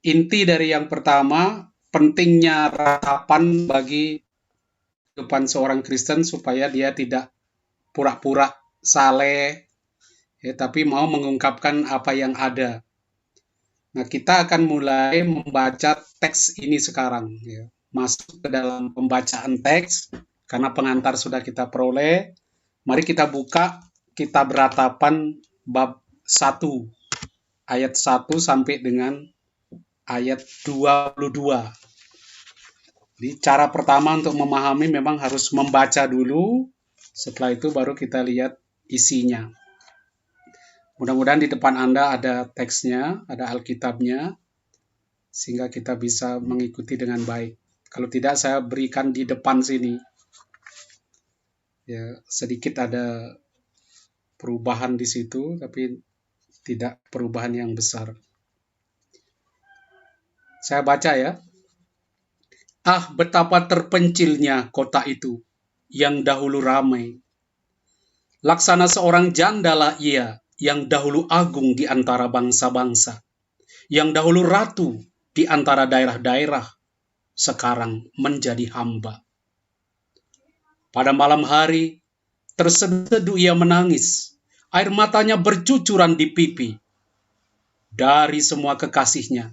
Inti dari yang pertama, pentingnya ratapan bagi kehidupan seorang Kristen supaya dia tidak pura-pura saleh, ya, tapi mau mengungkapkan apa yang ada. Nah, kita akan mulai membaca teks ini sekarang, ya. Masuk ke dalam pembacaan teks, karena pengantar sudah kita peroleh. Mari kita buka kitab Ratapan bab 1, ayat 1 sampai dengan ayat 22. Jadi cara pertama untuk memahami memang harus membaca dulu, setelah itu baru kita lihat isinya. Mudah-mudahan di depan Anda ada teksnya, ada Alkitabnya, sehingga kita bisa mengikuti dengan baik. Kalau tidak, saya berikan di depan sini. Ya, sedikit ada perubahan di situ, tapi tidak perubahan yang besar. Saya baca ya. Ah, betapa terpencilnya kota itu, yang dahulu ramai. Laksana seorang jandalah ia, yang dahulu agung di antara bangsa-bangsa, yang dahulu ratu di antara daerah-daerah, sekarang menjadi hamba. Pada malam hari, terseduh ia menangis, air matanya bercucuran di pipi. Dari semua kekasihnya,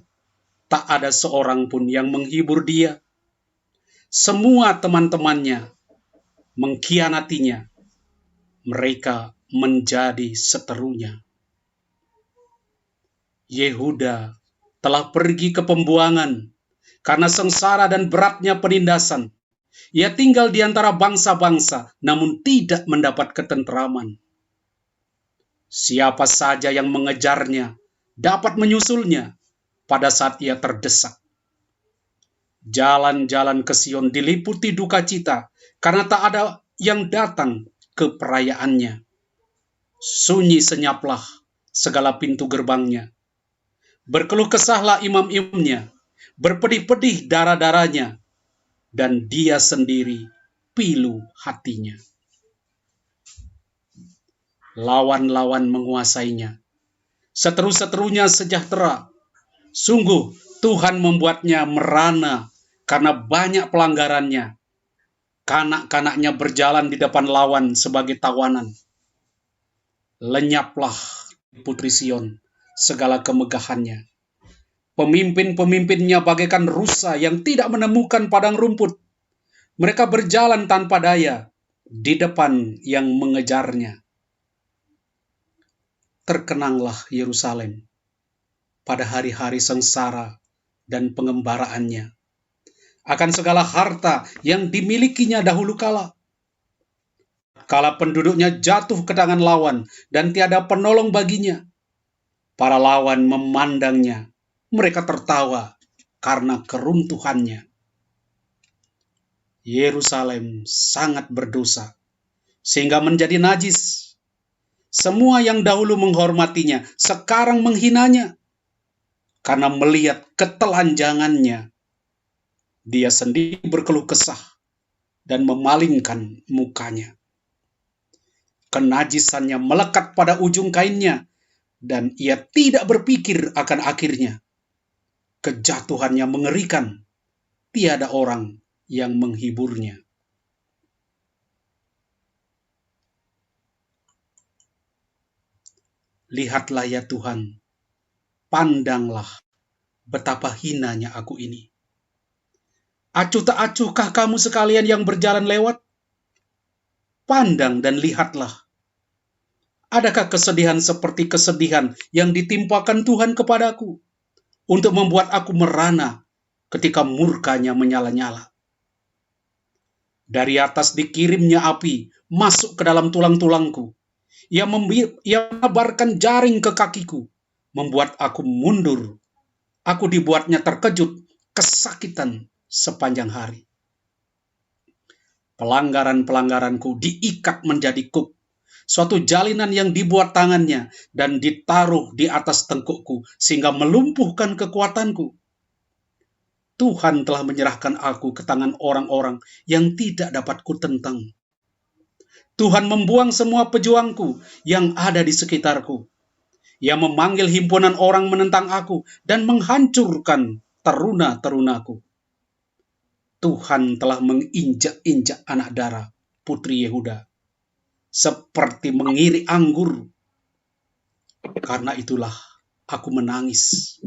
tak ada seorang pun yang menghibur dia. Semua teman-temannya mengkhianatinya, mereka menjadi seterunya. Yehuda telah pergi ke pembuangan karena sengsara dan beratnya penindasan. Ia tinggal di antara bangsa-bangsa, namun tidak mendapat ketenteraman. Siapa saja yang mengejarnya dapat menyusulnya pada saat ia terdesak. Jalan-jalan ke Sion diliputi duka cita karena tak ada yang datang ke perayaannya. Sunyi senyaplah segala pintu gerbangnya. Berkeluh kesahlah imam-imamnya, berpedih-pedih darah-darahnya, dan dia sendiri pilu hatinya. Lawan-lawan menguasainya, seteru-seterunya sejahtera. Sungguh Tuhan membuatnya merana karena banyak pelanggarannya. Kanak-kanaknya berjalan di depan lawan sebagai tawanan. Lenyaplah Putri Sion segala kemegahannya. Pemimpin-pemimpinnya bagaikan rusa yang tidak menemukan padang rumput. Mereka berjalan tanpa daya di depan yang mengejarnya. Terkenanglah Yerusalem pada hari-hari sengsara dan pengembaraannya, akan segala harta yang dimilikinya dahulu kala. Kala penduduknya jatuh ke tangan lawan dan tiada penolong baginya, para lawan memandangnya, mereka tertawa karena keruntuhannya. Yerusalem sangat berdosa, sehingga menjadi najis. Semua yang dahulu menghormatinya, sekarang menghinanya. Karena melihat ketelanjangannya, dia sendiri berkeluh kesah dan memalingkan mukanya. Kenajisannya melekat pada ujung kainnya, dan ia tidak berpikir akan akhirnya. Kejatuhannya mengerikan, tiada orang yang menghiburnya. Lihatlah ya Tuhan, pandanglah betapa hinanya aku ini. Acuh tak acuhkah kamu sekalian yang berjalan lewat? Pandang dan lihatlah. Adakah kesedihan seperti kesedihan yang ditimpakan Tuhan kepadaku, untuk membuat aku merana ketika murkanya menyala-nyala? Dari atas dikirimnya api masuk ke dalam tulang-tulangku. Ia menebarkan jaring ke kakiku, membuat aku mundur. Aku dibuatnya terkejut, kesakitan sepanjang hari. Pelanggaran-pelanggaranku diikat menjadi kup, suatu jalinan yang dibuat tangannya dan ditaruh di atas tengkukku, sehingga melumpuhkan kekuatanku. Tuhan telah menyerahkan aku ke tangan orang-orang yang tidak dapat kutentang. Tuhan membuang semua pejuangku yang ada di sekitarku. Ia memanggil himpunan orang menentang aku dan menghancurkan teruna-terunaku. Tuhan telah menginjak-injak anak darah putri Yehuda, seperti mengirik anggur. Karena itulah aku menangis.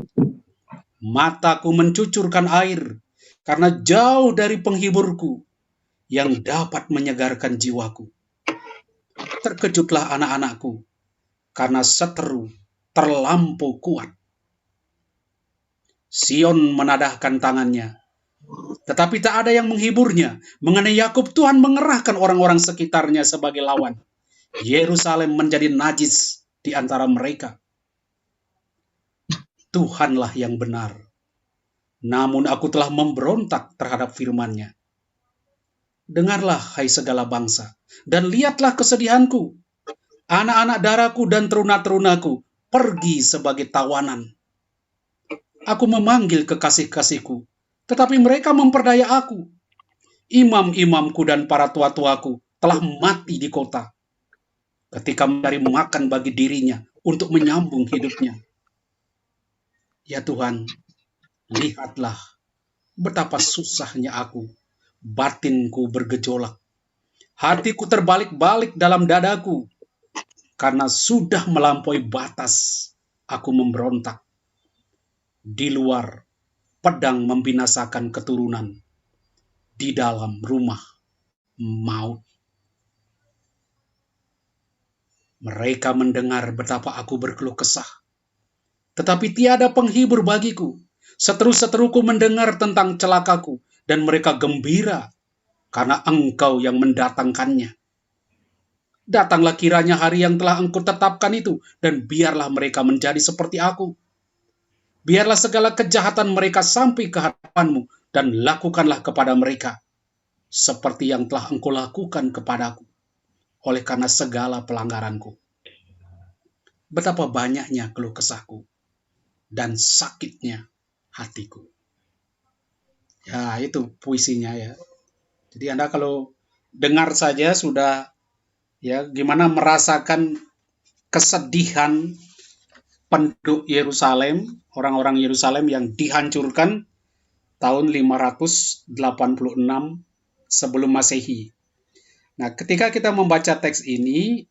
Mataku mencucurkan air, karena jauh dari penghiburku yang dapat menyegarkan jiwaku. Terkejutlah anak-anakku, karena seteru terlampau kuat. Sion menadahkan tangannya, tetapi tak ada yang menghiburnya. Mengenai Yakub, Tuhan mengerahkan orang-orang sekitarnya sebagai lawan. Yerusalem menjadi najis di antara mereka. Tuhanlah yang benar. Namun aku telah memberontak terhadap firman-Nya. Dengarlah, hai segala bangsa, dan lihatlah kesedihanku. Anak-anak darahku dan teruna-terunaku pergi sebagai tawanan. Aku memanggil kekasih-kasihku, tetapi mereka memperdaya aku. Imam-imamku dan para tua-tuaku telah mati di kota, ketika mencari makan bagi dirinya untuk menyambung hidupnya. Ya Tuhan, lihatlah betapa susahnya aku. Batinku bergejolak. Hatiku terbalik-balik dalam dadaku. Karena sudah melampaui batas, aku memberontak. Di luar, pedang membinasakan keturunan. Di dalam rumah, maut. Mereka mendengar betapa aku berkeluh kesah. Tetapi tiada penghibur bagiku. Seteru-seteruku mendengar tentang celakaku, dan mereka gembira karena Engkau yang mendatangkannya. Datanglah kiranya hari yang telah Engkau tetapkan itu, dan biarlah mereka menjadi seperti aku. Biarlah segala kejahatan mereka sampai ke hadapan-Mu, dan lakukanlah kepada mereka seperti yang telah Engkau lakukan kepadaku, oleh karena segala pelanggaranku. Betapa banyaknya keluh kesahku, dan sakitnya hatiku. Ya, itu puisinya ya. Jadi Anda kalau dengar saja sudah ya gimana merasakan kesedihan penduduk Yerusalem, orang-orang Yerusalem yang dihancurkan tahun 586 sebelum Masehi. Nah, ketika kita membaca teks ini,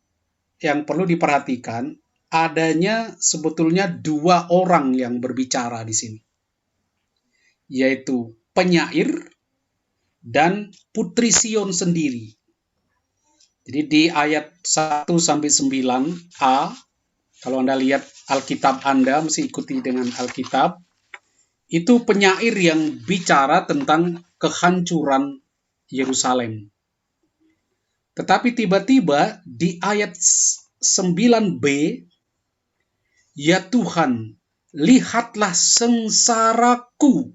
yang perlu diperhatikan adanya sebetulnya dua orang yang berbicara di sini, yaitu penyair dan Putri Sion sendiri. Jadi di ayat 1-9a, kalau Anda lihat Alkitab Anda, mesti ikuti dengan Alkitab, itu penyair yang bicara tentang kehancuran Yerusalem. Tetapi tiba-tiba di ayat 9b, ya Tuhan, lihatlah sengsaraku,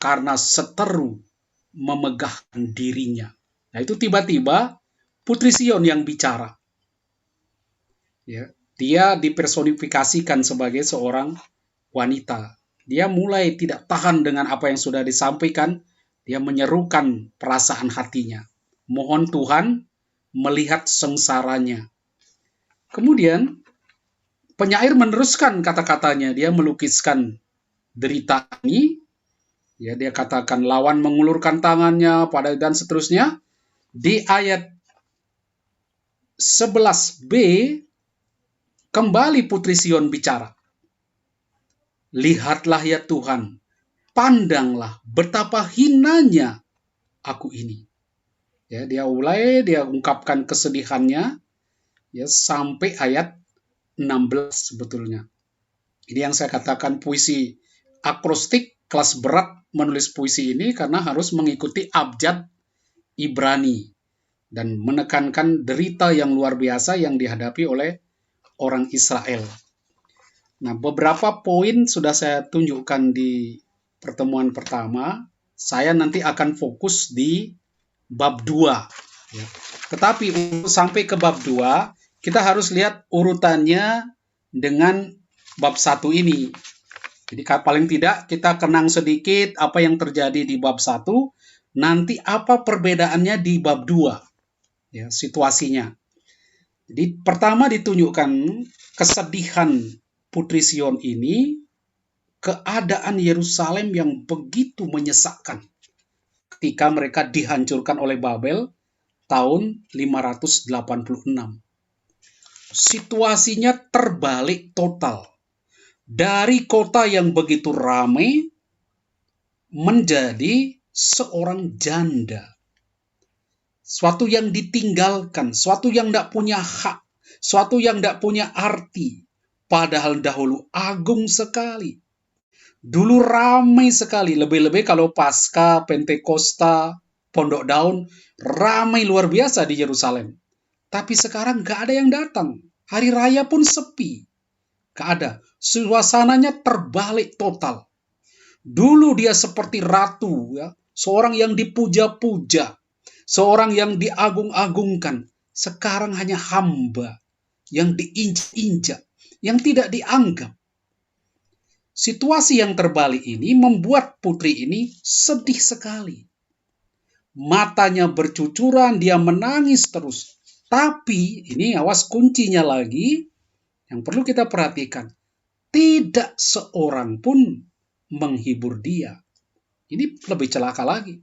karena seteru memegahkan dirinya. Nah, itu tiba-tiba Putri Sion yang bicara. Ya, dia dipersonifikasikan sebagai seorang wanita. Dia mulai tidak tahan dengan apa yang sudah disampaikan. Dia menyerukan perasaan hatinya. Mohon Tuhan melihat sengsaranya. Kemudian penyair meneruskan kata-katanya. Dia melukiskan derita ini. Ya, dia katakan lawan mengulurkan tangannya pada dan seterusnya. Di ayat 11b kembali Putri Sion bicara. Lihatlah ya Tuhan, pandanglah betapa hinanya aku ini. Ya, dia ungkapkan kesedihannya ya sampai ayat 16 sebetulnya. Ini yang saya katakan puisi akrostik kelas berat menulis puisi ini karena harus mengikuti abjad Ibrani dan menekankan derita yang luar biasa yang dihadapi oleh orang Israel. Nah, beberapa poin sudah saya tunjukkan di pertemuan pertama. Saya nanti akan fokus di bab 2. Ya. Tetapi untuk sampai ke bab 2, kita harus lihat urutannya dengan bab 1 ini. Jadi paling tidak kita kenang sedikit apa yang terjadi di bab 1, nanti apa perbedaannya di bab 2. Ya, situasinya. Jadi pertama ditunjukkan kesedihan Putri Sion ini, keadaan Yerusalem yang begitu menyesakkan ketika mereka dihancurkan oleh Babel tahun 586. Situasinya terbalik total. Dari kota yang begitu ramai menjadi seorang janda. Suatu yang ditinggalkan, suatu yang tidak punya hak, suatu yang tidak punya arti. Padahal dahulu agung sekali. Dulu ramai sekali, lebih-lebih kalau Pasca, Pentakosta, Pondok Daun, ramai luar biasa di Yerusalem. Tapi sekarang gak ada yang datang. Hari raya pun sepi. Gak ada. Suasananya terbalik total. Dulu dia seperti ratu, ya, seorang yang dipuja-puja, seorang yang diagung-agungkan. Sekarang hanya hamba yang diinjak-injak, yang tidak dianggap. Situasi yang terbalik ini membuat putri ini sedih sekali. Matanya bercucuran, dia menangis terus. Tapi, ini awas kuncinya lagi, yang perlu kita perhatikan. Tidak seorang pun menghibur dia. Ini lebih celaka lagi.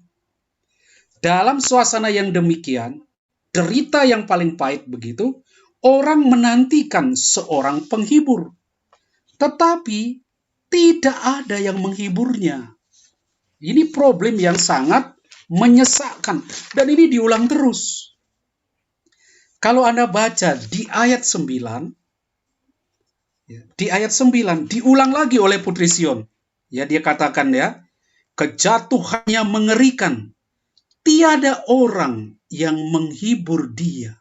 Dalam suasana yang demikian, derita yang paling pahit begitu, orang menantikan seorang penghibur. Tetapi, tidak ada yang menghiburnya. Ini problem yang sangat menyesakkan. Dan ini diulang terus. Kalau Anda baca di ayat 9, diulang lagi oleh Putri Sion. Ya, dia katakan ya, kejatuhannya mengerikan. Tiada orang yang menghibur dia.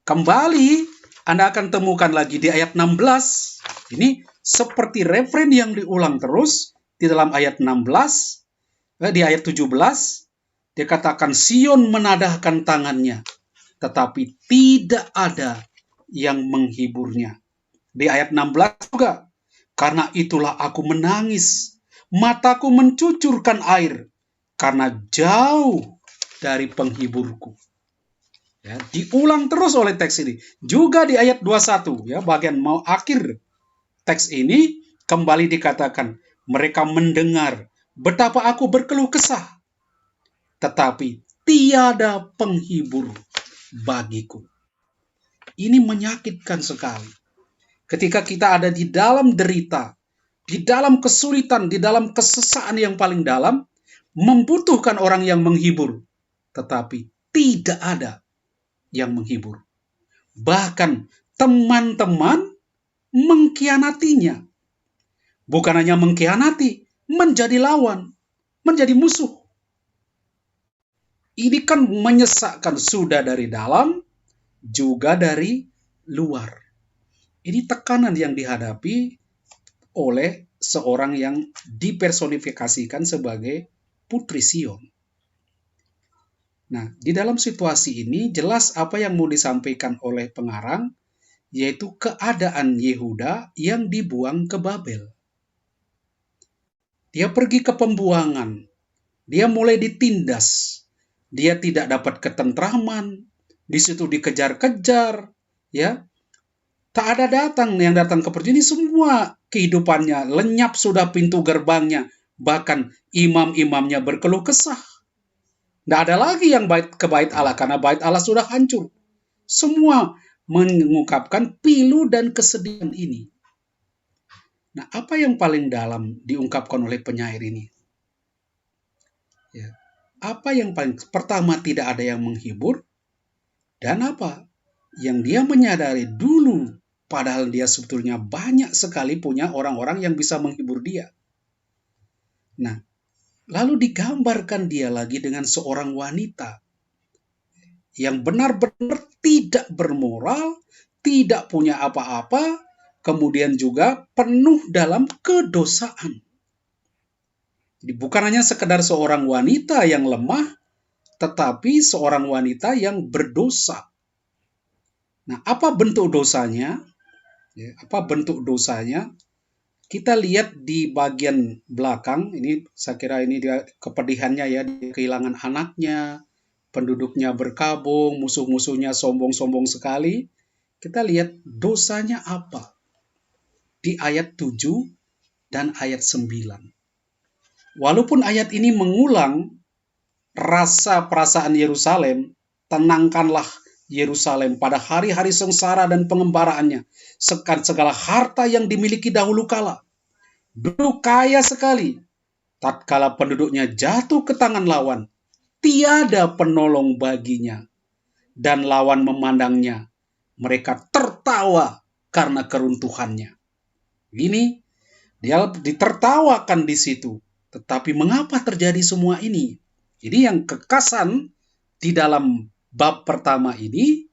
Kembali, Anda akan temukan lagi di ayat 16. Ini seperti referen yang diulang terus di dalam ayat 16. Di ayat 17. Dia katakan Sion menadahkan tangannya, tetapi tidak ada yang menghiburnya. Di ayat 16 juga, karena itulah aku menangis, mataku mencucurkan air, karena jauh dari penghiburku. Ya, diulang terus oleh teks ini. Juga di ayat 21, ya, bagian mau akhir teks ini, kembali dikatakan, mereka mendengar betapa aku berkeluh kesah, tetapi tiada penghibur bagiku. Ini menyakitkan sekali. Ketika kita ada di dalam derita, di dalam kesulitan, di dalam kesesaan yang paling dalam, membutuhkan orang yang menghibur, tetapi tidak ada yang menghibur. Bahkan teman-teman mengkhianatinya. Bukan hanya mengkhianati, menjadi lawan, menjadi musuh. Ini kan menyesakkan, sudah dari dalam, juga dari luar. Ini tekanan yang dihadapi oleh seorang yang dipersonifikasikan sebagai Putri Sion. Nah, di dalam situasi ini jelas apa yang mau disampaikan oleh pengarang, yaitu keadaan Yehuda yang dibuang ke Babel. Dia pergi ke pembuangan, dia mulai ditindas, dia tidak dapat ketentraman, di situ dikejar-kejar, ya. Tak ada yang datang ke perjuangan, ini semua kehidupannya lenyap sudah pintu gerbangnya, bahkan imam-imamnya berkeluh kesah. Tidak ada lagi yang ke bait Allah, karena bait Allah sudah hancur. Semua mengungkapkan pilu dan kesedihan ini. Nah, apa yang paling dalam diungkapkan oleh penyair ini? Ya. Apa yang paling pertama, tidak ada yang menghibur, dan apa yang dia menyadari dulu, padahal dia sebetulnya banyak sekali punya orang-orang yang bisa menghibur dia. Nah, lalu digambarkan dia lagi dengan seorang wanita yang benar-benar tidak bermoral, tidak punya apa-apa, kemudian juga penuh dalam kedosaan. Jadi bukan hanya sekedar seorang wanita yang lemah, tetapi seorang wanita yang berdosa. Nah, apa bentuk dosanya? Ya, apa bentuk dosanya? Kita lihat di bagian belakang, ini saya kira ini dia kepedihannya ya, dia kehilangan anaknya, penduduknya berkabung, musuh-musuhnya sombong-sombong sekali. Kita lihat dosanya apa di ayat 7 dan ayat 9. Walaupun ayat ini mengulang rasa perasaan Yerusalem, tenangkanlah Yerusalem pada hari-hari sengsara dan pengembaraannya, segala harta yang dimiliki dahulu kala. Dulu kaya sekali, tatkala penduduknya jatuh ke tangan lawan, tiada penolong baginya, dan lawan memandangnya, mereka tertawa karena keruntuhannya. Ini dia ditertawakan di situ. Tetapi mengapa terjadi semua ini? Jadi yang kekasan di dalam bab pertama ini,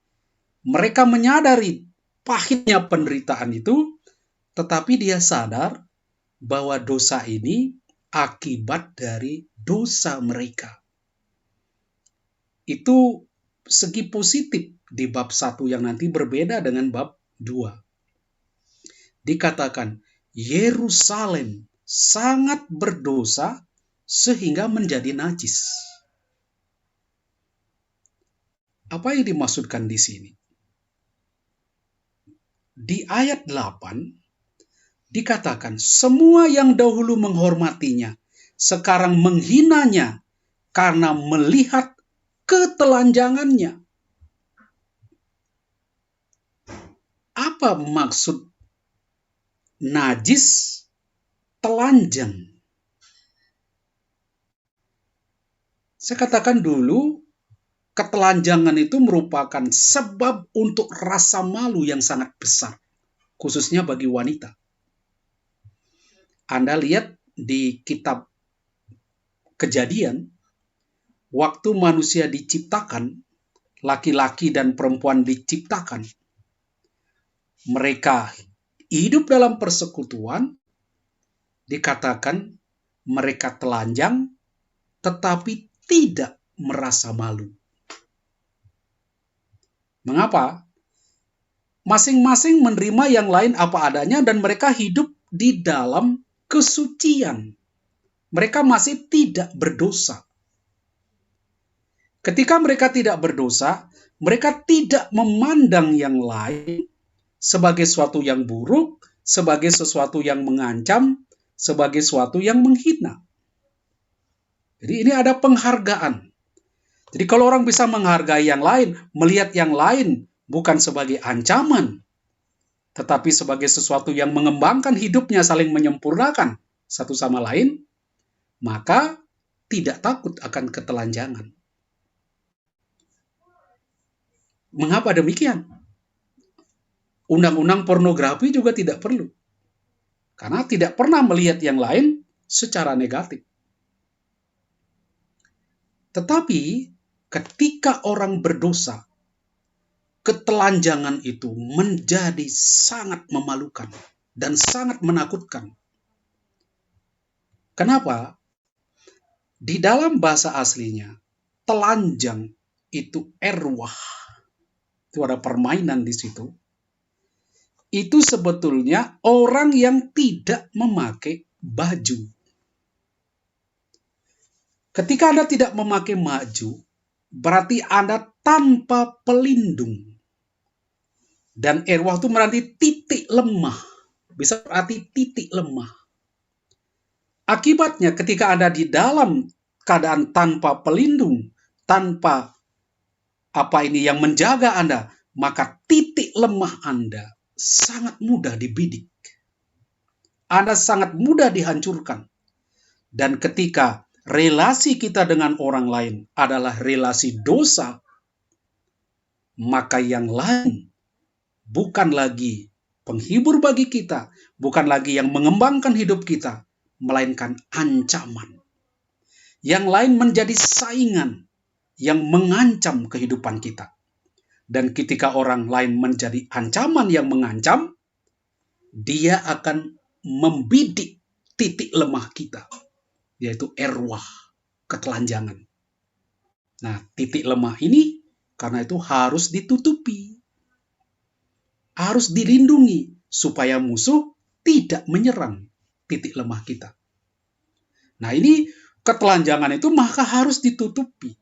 mereka menyadari pahitnya penderitaan itu, tetapi dia sadar bahwa dosa ini akibat dari dosa mereka. Itu segi positif di bab 1 yang nanti berbeda dengan bab 2. Dikatakan, Yerusalem sangat berdosa sehingga menjadi najis. Apa yang dimaksudkan di sini? Di ayat 8 dikatakan, semua yang dahulu menghormatinya sekarang menghinanya karena melihat ketelanjangannya. Apa maksud najis telanjang? Saya katakan dulu, ketelanjangan itu merupakan sebab untuk rasa malu yang sangat besar, khususnya bagi wanita. Anda lihat di kitab Kejadian, waktu manusia diciptakan, laki-laki dan perempuan diciptakan, mereka hidup dalam persekutuan, dikatakan mereka telanjang, tetapi tidak merasa malu. Mengapa? Masing-masing menerima yang lain apa adanya dan mereka hidup di dalam kesucian. Mereka masih tidak berdosa. Ketika mereka tidak berdosa, mereka tidak memandang yang lain sebagai sesuatu yang buruk, sebagai sesuatu yang mengancam, sebagai sesuatu yang menghina. Jadi ini ada penghargaan. Jadi kalau orang bisa menghargai yang lain, melihat yang lain bukan sebagai ancaman, tetapi sebagai sesuatu yang mengembangkan hidupnya, saling menyempurnakan satu sama lain, maka tidak takut akan ketelanjangan. Mengapa demikian? Undang-undang pornografi juga tidak perlu. Karena tidak pernah melihat yang lain secara negatif. Tetapi ketika orang berdosa, ketelanjangan itu menjadi sangat memalukan dan sangat menakutkan. Kenapa? Di dalam bahasa aslinya, telanjang itu erwah. Itu ada permainan di situ. Itu sebetulnya orang yang tidak memakai baju. Ketika Anda tidak memakai baju, berarti Anda tanpa pelindung. Dan erwah itu berarti titik lemah. Bisa berarti titik lemah. Akibatnya ketika Anda di dalam keadaan tanpa pelindung, tanpa yang menjaga Anda, maka titik lemah Anda sangat mudah dibidik. Anda sangat mudah dihancurkan. Dan ketika relasi kita dengan orang lain adalah relasi dosa, maka yang lain bukan lagi penghibur bagi kita, bukan lagi yang mengembangkan hidup kita, melainkan ancaman. Yang lain menjadi saingan yang mengancam kehidupan kita. Dan ketika orang lain menjadi ancaman yang mengancam, dia akan membidik titik lemah kita, yaitu erwah, ketelanjangan. Nah, titik lemah ini karena itu harus ditutupi. Harus dilindungi supaya musuh tidak menyerang titik lemah kita. Nah, ini ketelanjangan itu maka harus ditutupi.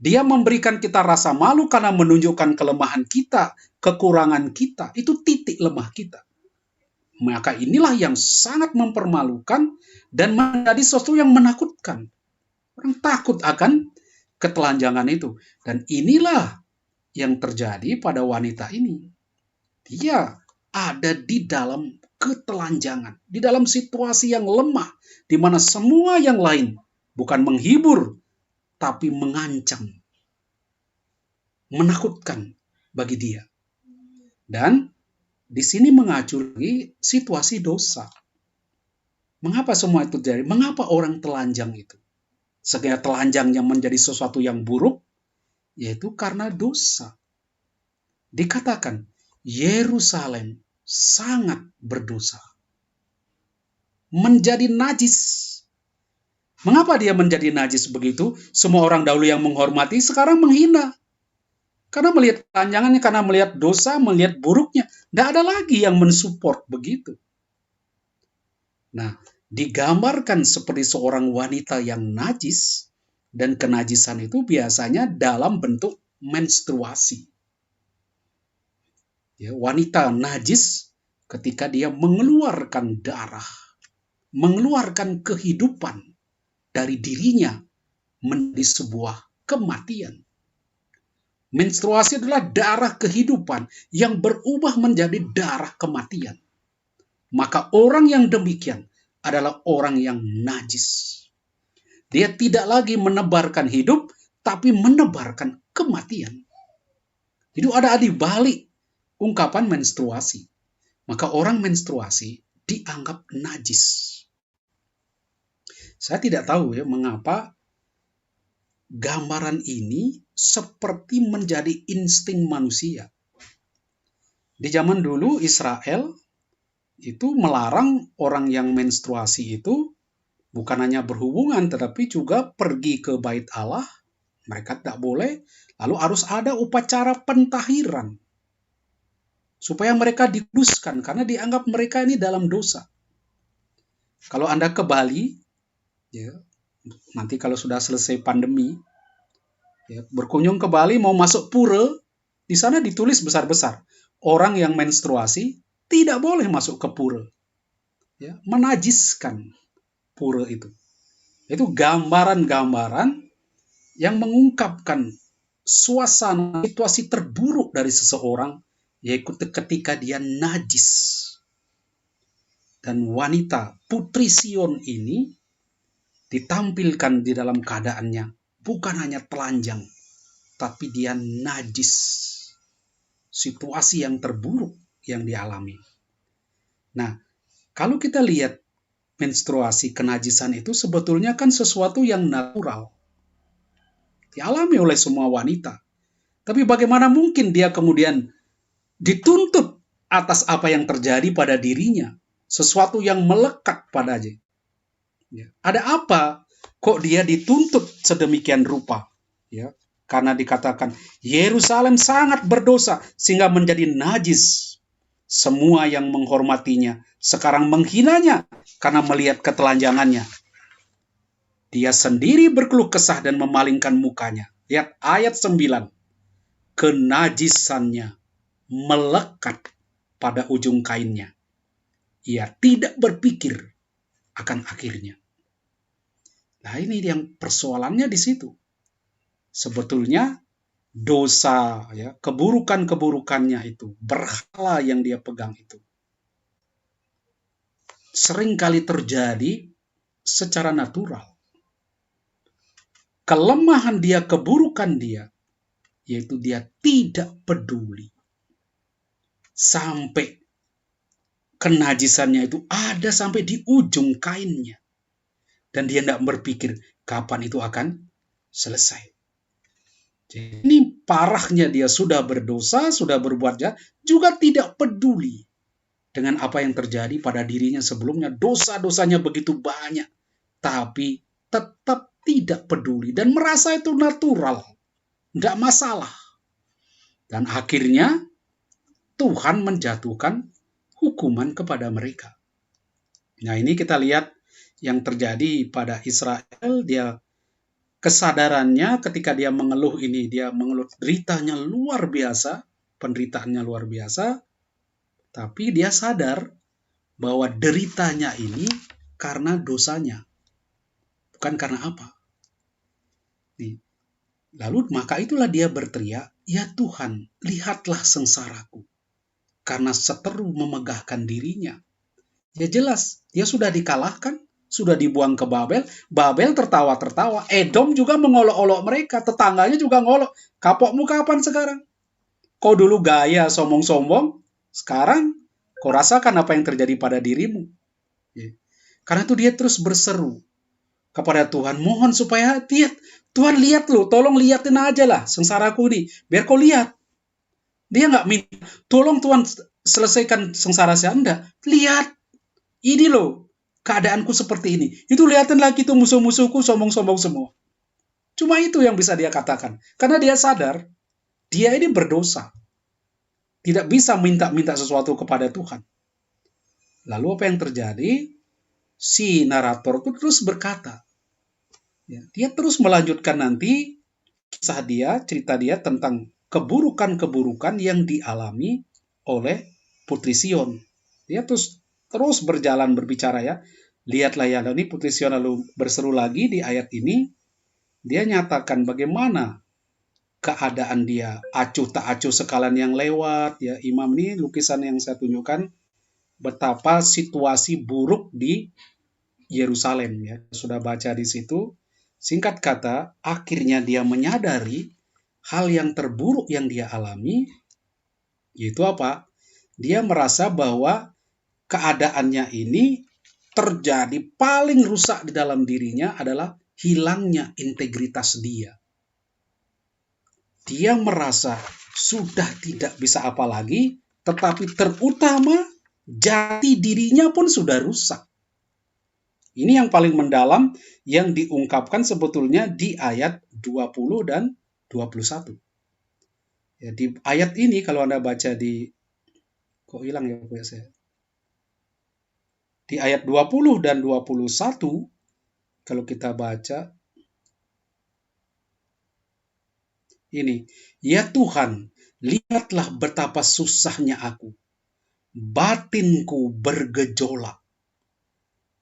Dia memberikan kita rasa malu karena menunjukkan kelemahan kita, kekurangan kita, itu titik lemah kita. Maka inilah yang sangat mempermalukan dan menjadi sesuatu yang menakutkan. Orang takut akan ketelanjangan itu. Dan inilah yang terjadi pada wanita ini. Dia ada di dalam ketelanjangan, di dalam situasi yang lemah, di mana semua yang lain bukan menghibur, tapi mengancam, menakutkan bagi dia. Dan di sini mengacu lagi situasi dosa. Mengapa semua itu terjadi? Mengapa orang telanjang itu? Sehingga telanjangnya menjadi sesuatu yang buruk, yaitu karena dosa. Dikatakan, Yerusalem sangat berdosa. Menjadi najis. Mengapa dia menjadi najis begitu? Semua orang dahulu yang menghormati sekarang menghina. Karena melihat telanjangannya, karena melihat dosa, melihat buruknya. Tidak ada lagi yang mensupport begitu. Nah, digambarkan seperti seorang wanita yang najis, dan kenajisan itu biasanya dalam bentuk menstruasi. Ya, wanita najis ketika dia mengeluarkan darah, mengeluarkan kehidupan dari dirinya menjadi sebuah kematian. Menstruasi adalah darah kehidupan yang berubah menjadi darah kematian. Maka orang yang demikian adalah orang yang najis. Dia tidak lagi menebarkan hidup, tapi menebarkan kematian. Itu ada di balik ungkapan menstruasi. Maka orang menstruasi dianggap najis. Saya tidak tahu ya mengapa gambaran ini seperti menjadi insting manusia. Di zaman dulu Israel itu melarang orang yang menstruasi itu bukan hanya berhubungan, tetapi juga pergi ke bait Allah. Mereka tidak boleh. Lalu harus ada upacara pentahiran. Supaya mereka dikuduskan, karena dianggap mereka ini dalam dosa. Kalau Anda ke Bali, ya, nanti kalau sudah selesai pandemi, ya, berkunjung ke Bali, mau masuk pura, di sana ditulis besar-besar, orang yang menstruasi tidak boleh masuk ke pura. Ya, menajiskan pura itu. Itu gambaran-gambaran yang mengungkapkan suasana, situasi terburuk dari seseorang, yaitu ketika dia najis. Dan wanita Putri Sion ini ditampilkan di dalam keadaannya bukan hanya telanjang, tapi dia najis. Situasi yang terburuk yang dialami. Nah, kalau kita lihat menstruasi, kenajisan itu sebetulnya kan sesuatu yang natural. Dialami oleh semua wanita. Tapi bagaimana mungkin dia kemudian dituntut atas apa yang terjadi pada dirinya? Sesuatu yang melekat padanya. Ya. Ada apa kok dia dituntut sedemikian rupa? Ya. Karena dikatakan Yerusalem sangat berdosa sehingga menjadi najis. Semua yang menghormatinya sekarang menghinanya karena melihat ketelanjangannya. Dia sendiri berkeluh kesah dan memalingkan mukanya. Lihat ayat 9. Kenajisannya melekat pada ujung kainnya. Ia tidak berpikir akan akhirnya. Nah, ini yang persoalannya di situ. Sebetulnya dosa, ya, keburukan-keburukannya itu, berhala yang dia pegang itu, seringkali terjadi secara natural. Kelemahan dia, keburukan dia, yaitu dia tidak peduli. Sampai kenajisannya itu ada sampai di ujung kainnya. Dan dia tidak berpikir kapan itu akan selesai. Jadi ini parahnya dia sudah berdosa, sudah berbuat jahat, juga tidak peduli dengan apa yang terjadi pada dirinya sebelumnya. Dosa-dosanya begitu banyak, tapi tetap tidak peduli dan merasa itu natural, nggak masalah. Dan akhirnya Tuhan menjatuhkan hukuman kepada mereka. Nah, ini kita lihat yang terjadi pada Israel, dia kesadarannya ketika dia mengeluh ini, dia mengeluh deritanya luar biasa, penderitaannya luar biasa, tapi dia sadar bahwa deritanya ini karena dosanya, bukan karena apa. Lalu maka itulah dia berteriak, "Ya Tuhan, lihatlah sengsaraku." Karena seteru memegahkan dirinya. Ya jelas, dia sudah dikalahkan, sudah dibuang ke Babel. Babel tertawa-tertawa. Edom juga mengolok-olok mereka. Tetangganya juga ngolok. "Kapokmu kapan sekarang? Kau dulu gaya sombong-sombong. Sekarang kau rasakan apa yang terjadi pada dirimu." Ya. Karena itu dia terus berseru kepada Tuhan. Mohon supaya Tuhan lihat loh. Tolong liatin aja lah sengsaraku ini. Biar kau lihat. Dia nggak minta, "Tolong Tuhan selesaikan sengsara saya." Enggak. Lihat. Ini loh, keadaanku seperti ini. Itu lihatin lagi tuh musuh-musuhku sombong-sombong semua. Cuma itu yang bisa dia katakan. Karena dia sadar, dia ini berdosa. Tidak bisa minta-minta sesuatu kepada Tuhan. Lalu apa yang terjadi? Si narator itu terus berkata. Dia terus melanjutkan nanti kisah dia, cerita dia tentang keburukan-keburukan yang dialami oleh Putri Sion. Dia terus berjalan berbicara ya. Lihatlah ya, ini Putri Sion lalu berseru lagi di ayat ini. Dia nyatakan bagaimana keadaan dia, acuh tak acuh sekalian yang lewat. Ya, Imam ini lukisan yang saya tunjukkan betapa situasi buruk di Yerusalem ya. Sudah baca di situ. Singkat kata, akhirnya dia menyadari hal yang terburuk yang dia alami, yaitu apa? Dia merasa bahwa keadaannya ini terjadi paling rusak di dalam dirinya adalah hilangnya integritas dia. Dia merasa sudah tidak bisa apa lagi, tetapi terutama jati dirinya pun sudah rusak. Ini yang paling mendalam yang diungkapkan sebetulnya di ayat 20 dan 21. Ya, di ayat ini kalau Anda baca kok hilang ya saya? Di ayat 20 dan 21, kalau kita baca, ini, "Ya Tuhan, lihatlah betapa susahnya aku. Batinku bergejolak.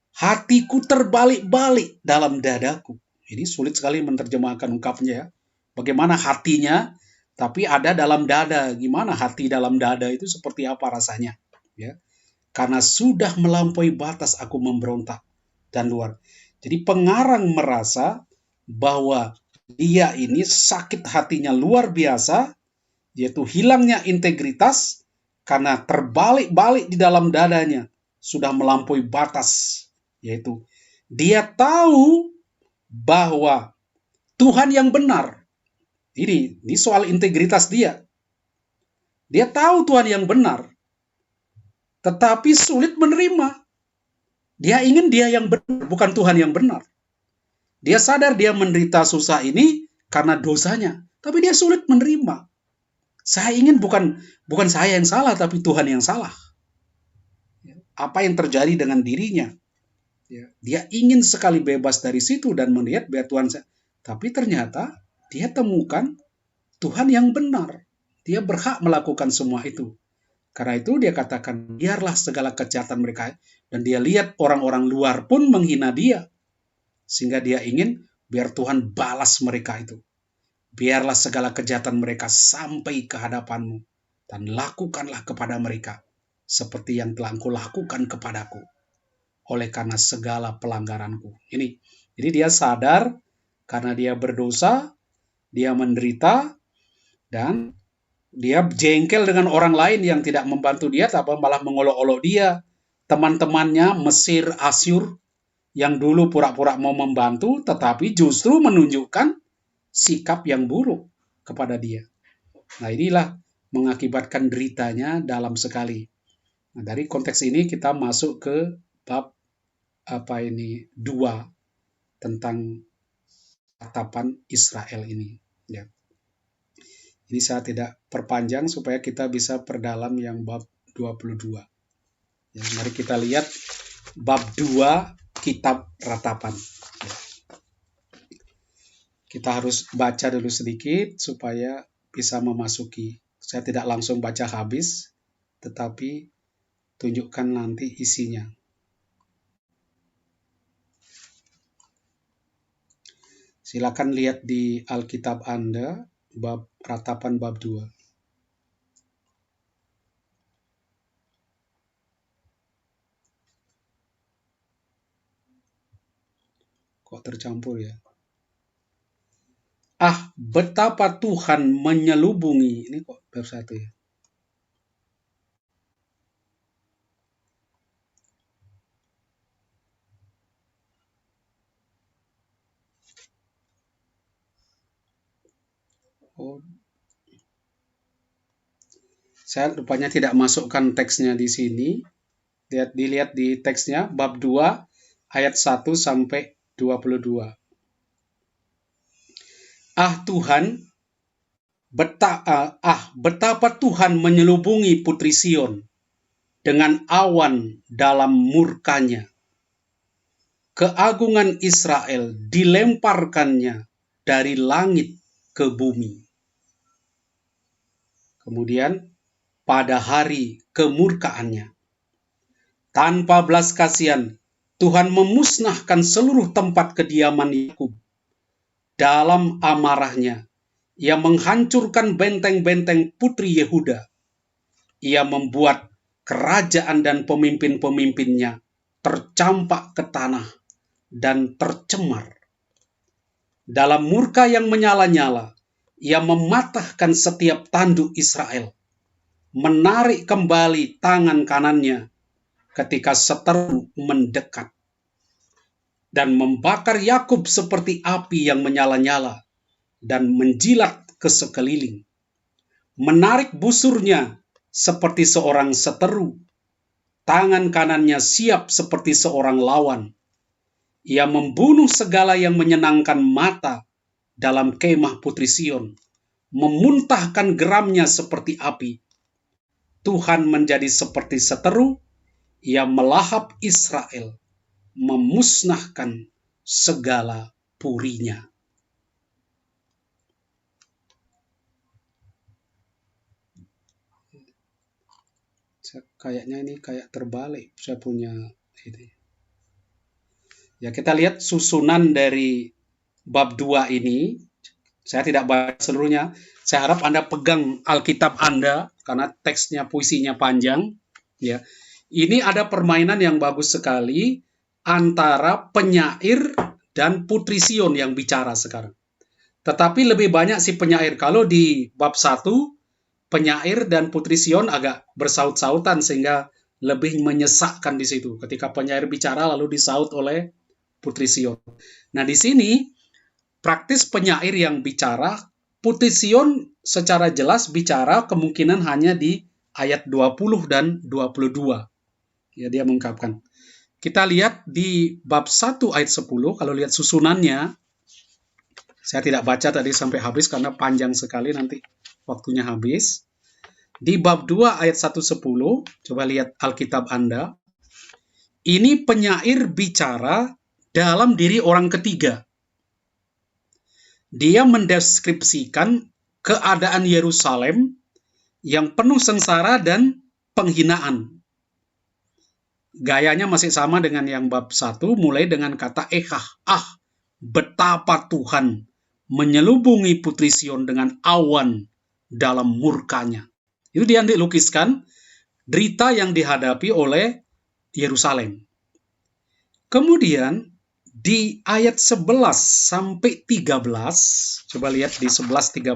Hatiku terbalik-balik dalam dadaku." Ini sulit sekali menerjemahkan ungkapnya ya. Bagaimana hatinya, tapi ada dalam dada. Gimana hati dalam dada itu seperti apa rasanya? Ya. Karena sudah melampaui batas aku memberontak dan luar. Jadi pengarang merasa bahwa dia ini sakit hatinya luar biasa, yaitu hilangnya integritas karena terbalik-balik di dalam dadanya. Sudah melampaui batas. Yaitu dia tahu bahwa Tuhan yang benar. Ini soal integritas dia. Dia tahu Tuhan yang benar, tetapi sulit menerima. Dia ingin dia yang benar, bukan Tuhan yang benar. Dia sadar dia menderita susah ini karena dosanya, tapi dia sulit menerima. Saya ingin bukan saya yang salah, tapi Tuhan yang salah. Apa yang terjadi dengan dirinya? Dia ingin sekali bebas dari situ dan melihat biar Tuhan, tapi ternyata dia temukan Tuhan yang benar. Dia berhak melakukan semua itu. Karena itu dia katakan, biarlah segala kejahatan mereka. Dan dia lihat orang-orang luar pun menghina dia. Sehingga dia ingin biar Tuhan balas mereka itu. Biarlah segala kejahatan mereka sampai ke hadapanmu. Dan lakukanlah kepada mereka seperti yang telah engkau lakukan kepadaku. Oleh karena segala pelanggaranku. Ini. Jadi dia sadar karena dia berdosa, dia menderita, dan dia jengkel dengan orang lain yang tidak membantu dia, tapi malah mengolok-olok dia. Teman-temannya Mesir, Asyur, yang dulu pura-pura mau membantu, tetapi justru menunjukkan sikap yang buruk kepada dia. Nah, inilah mengakibatkan deritanya dalam sekali. Nah, dari konteks ini kita masuk ke bab 2 tentang ratapan Israel ini. Ya. Ini saya tidak perpanjang supaya kita bisa perdalam yang bab 22. Ya, mari kita lihat bab 2 kitab ratapan. Ya. Kita harus baca dulu sedikit supaya bisa memasuki. Saya tidak langsung baca habis, tetapi tunjukkan nanti isinya. Silakan lihat di Alkitab Anda, ratapan bab 2. Kok tercampur ya? Betapa Tuhan menyelubungi. Ini kok bab 1 ya? Oh, saya rupanya tidak masukkan teksnya di sini. Dilihat di teksnya, bab 2, ayat 1 sampai 22. Tuhan, betapa Tuhan menyelubungi Putri Sion dengan awan dalam murkanya. Keagungan Israel dilemparkannya dari langit ke bumi. Kemudian, pada hari kemurkaannya, tanpa belas kasihan, Tuhan memusnahkan seluruh tempat kediaman Yakub. Dalam amarahnya, Ia menghancurkan benteng-benteng putri Yehuda. Ia membuat kerajaan dan pemimpin-pemimpinnya tercampak ke tanah dan tercemar. Dalam murka yang menyala-nyala, Ia mematahkan setiap tanduk Israel, menarik kembali tangan kanannya ketika seteru mendekat, dan membakar Yakub seperti api yang menyala-nyala dan menjilat ke sekeliling, menarik busurnya seperti seorang seteru, tangan kanannya siap seperti seorang lawan. Ia membunuh segala yang menyenangkan mata dalam kemah Putri Sion, memuntahkan geramnya seperti api. Tuhan menjadi seperti seteru, Ia melahap Israel, memusnahkan segala purinya. Kayaknya ini kayak terbalik saya punya ini. Ya, kita lihat susunan dari bab 2 ini. Saya tidak baca seluruhnya. Saya harap Anda pegang Alkitab Anda karena teksnya, puisinya panjang. Ya, ini ada permainan yang bagus sekali antara penyair dan Putri Sion yang bicara sekarang. Tetapi lebih banyak si penyair. Kalau di bab 1, penyair dan Putri Sion agak bersaut-sautan sehingga lebih menyesakkan di situ. Ketika penyair bicara lalu disaut oleh Putri Sion. Nah, di sini praktis penyair yang bicara, Putri Sion secara jelas bicara kemungkinan hanya di ayat 20 dan 22. Ya, dia mengungkapkan. Kita lihat di bab 1 ayat 10, kalau lihat susunannya, saya tidak baca tadi sampai habis karena panjang sekali, nanti waktunya habis. Di bab 2 ayat 1-10, coba lihat Alkitab Anda. Ini penyair bicara dalam diri orang ketiga. Dia mendeskripsikan keadaan Yerusalem yang penuh sengsara dan penghinaan. Gayanya masih sama dengan yang bab 1, mulai dengan kata ekah. Betapa Tuhan menyelubungi Putri Sion dengan awan dalam murkanya. Itu dia dilukiskan derita yang dihadapi oleh Yerusalem. Kemudian di ayat 11 sampai 13, coba lihat di 11-13,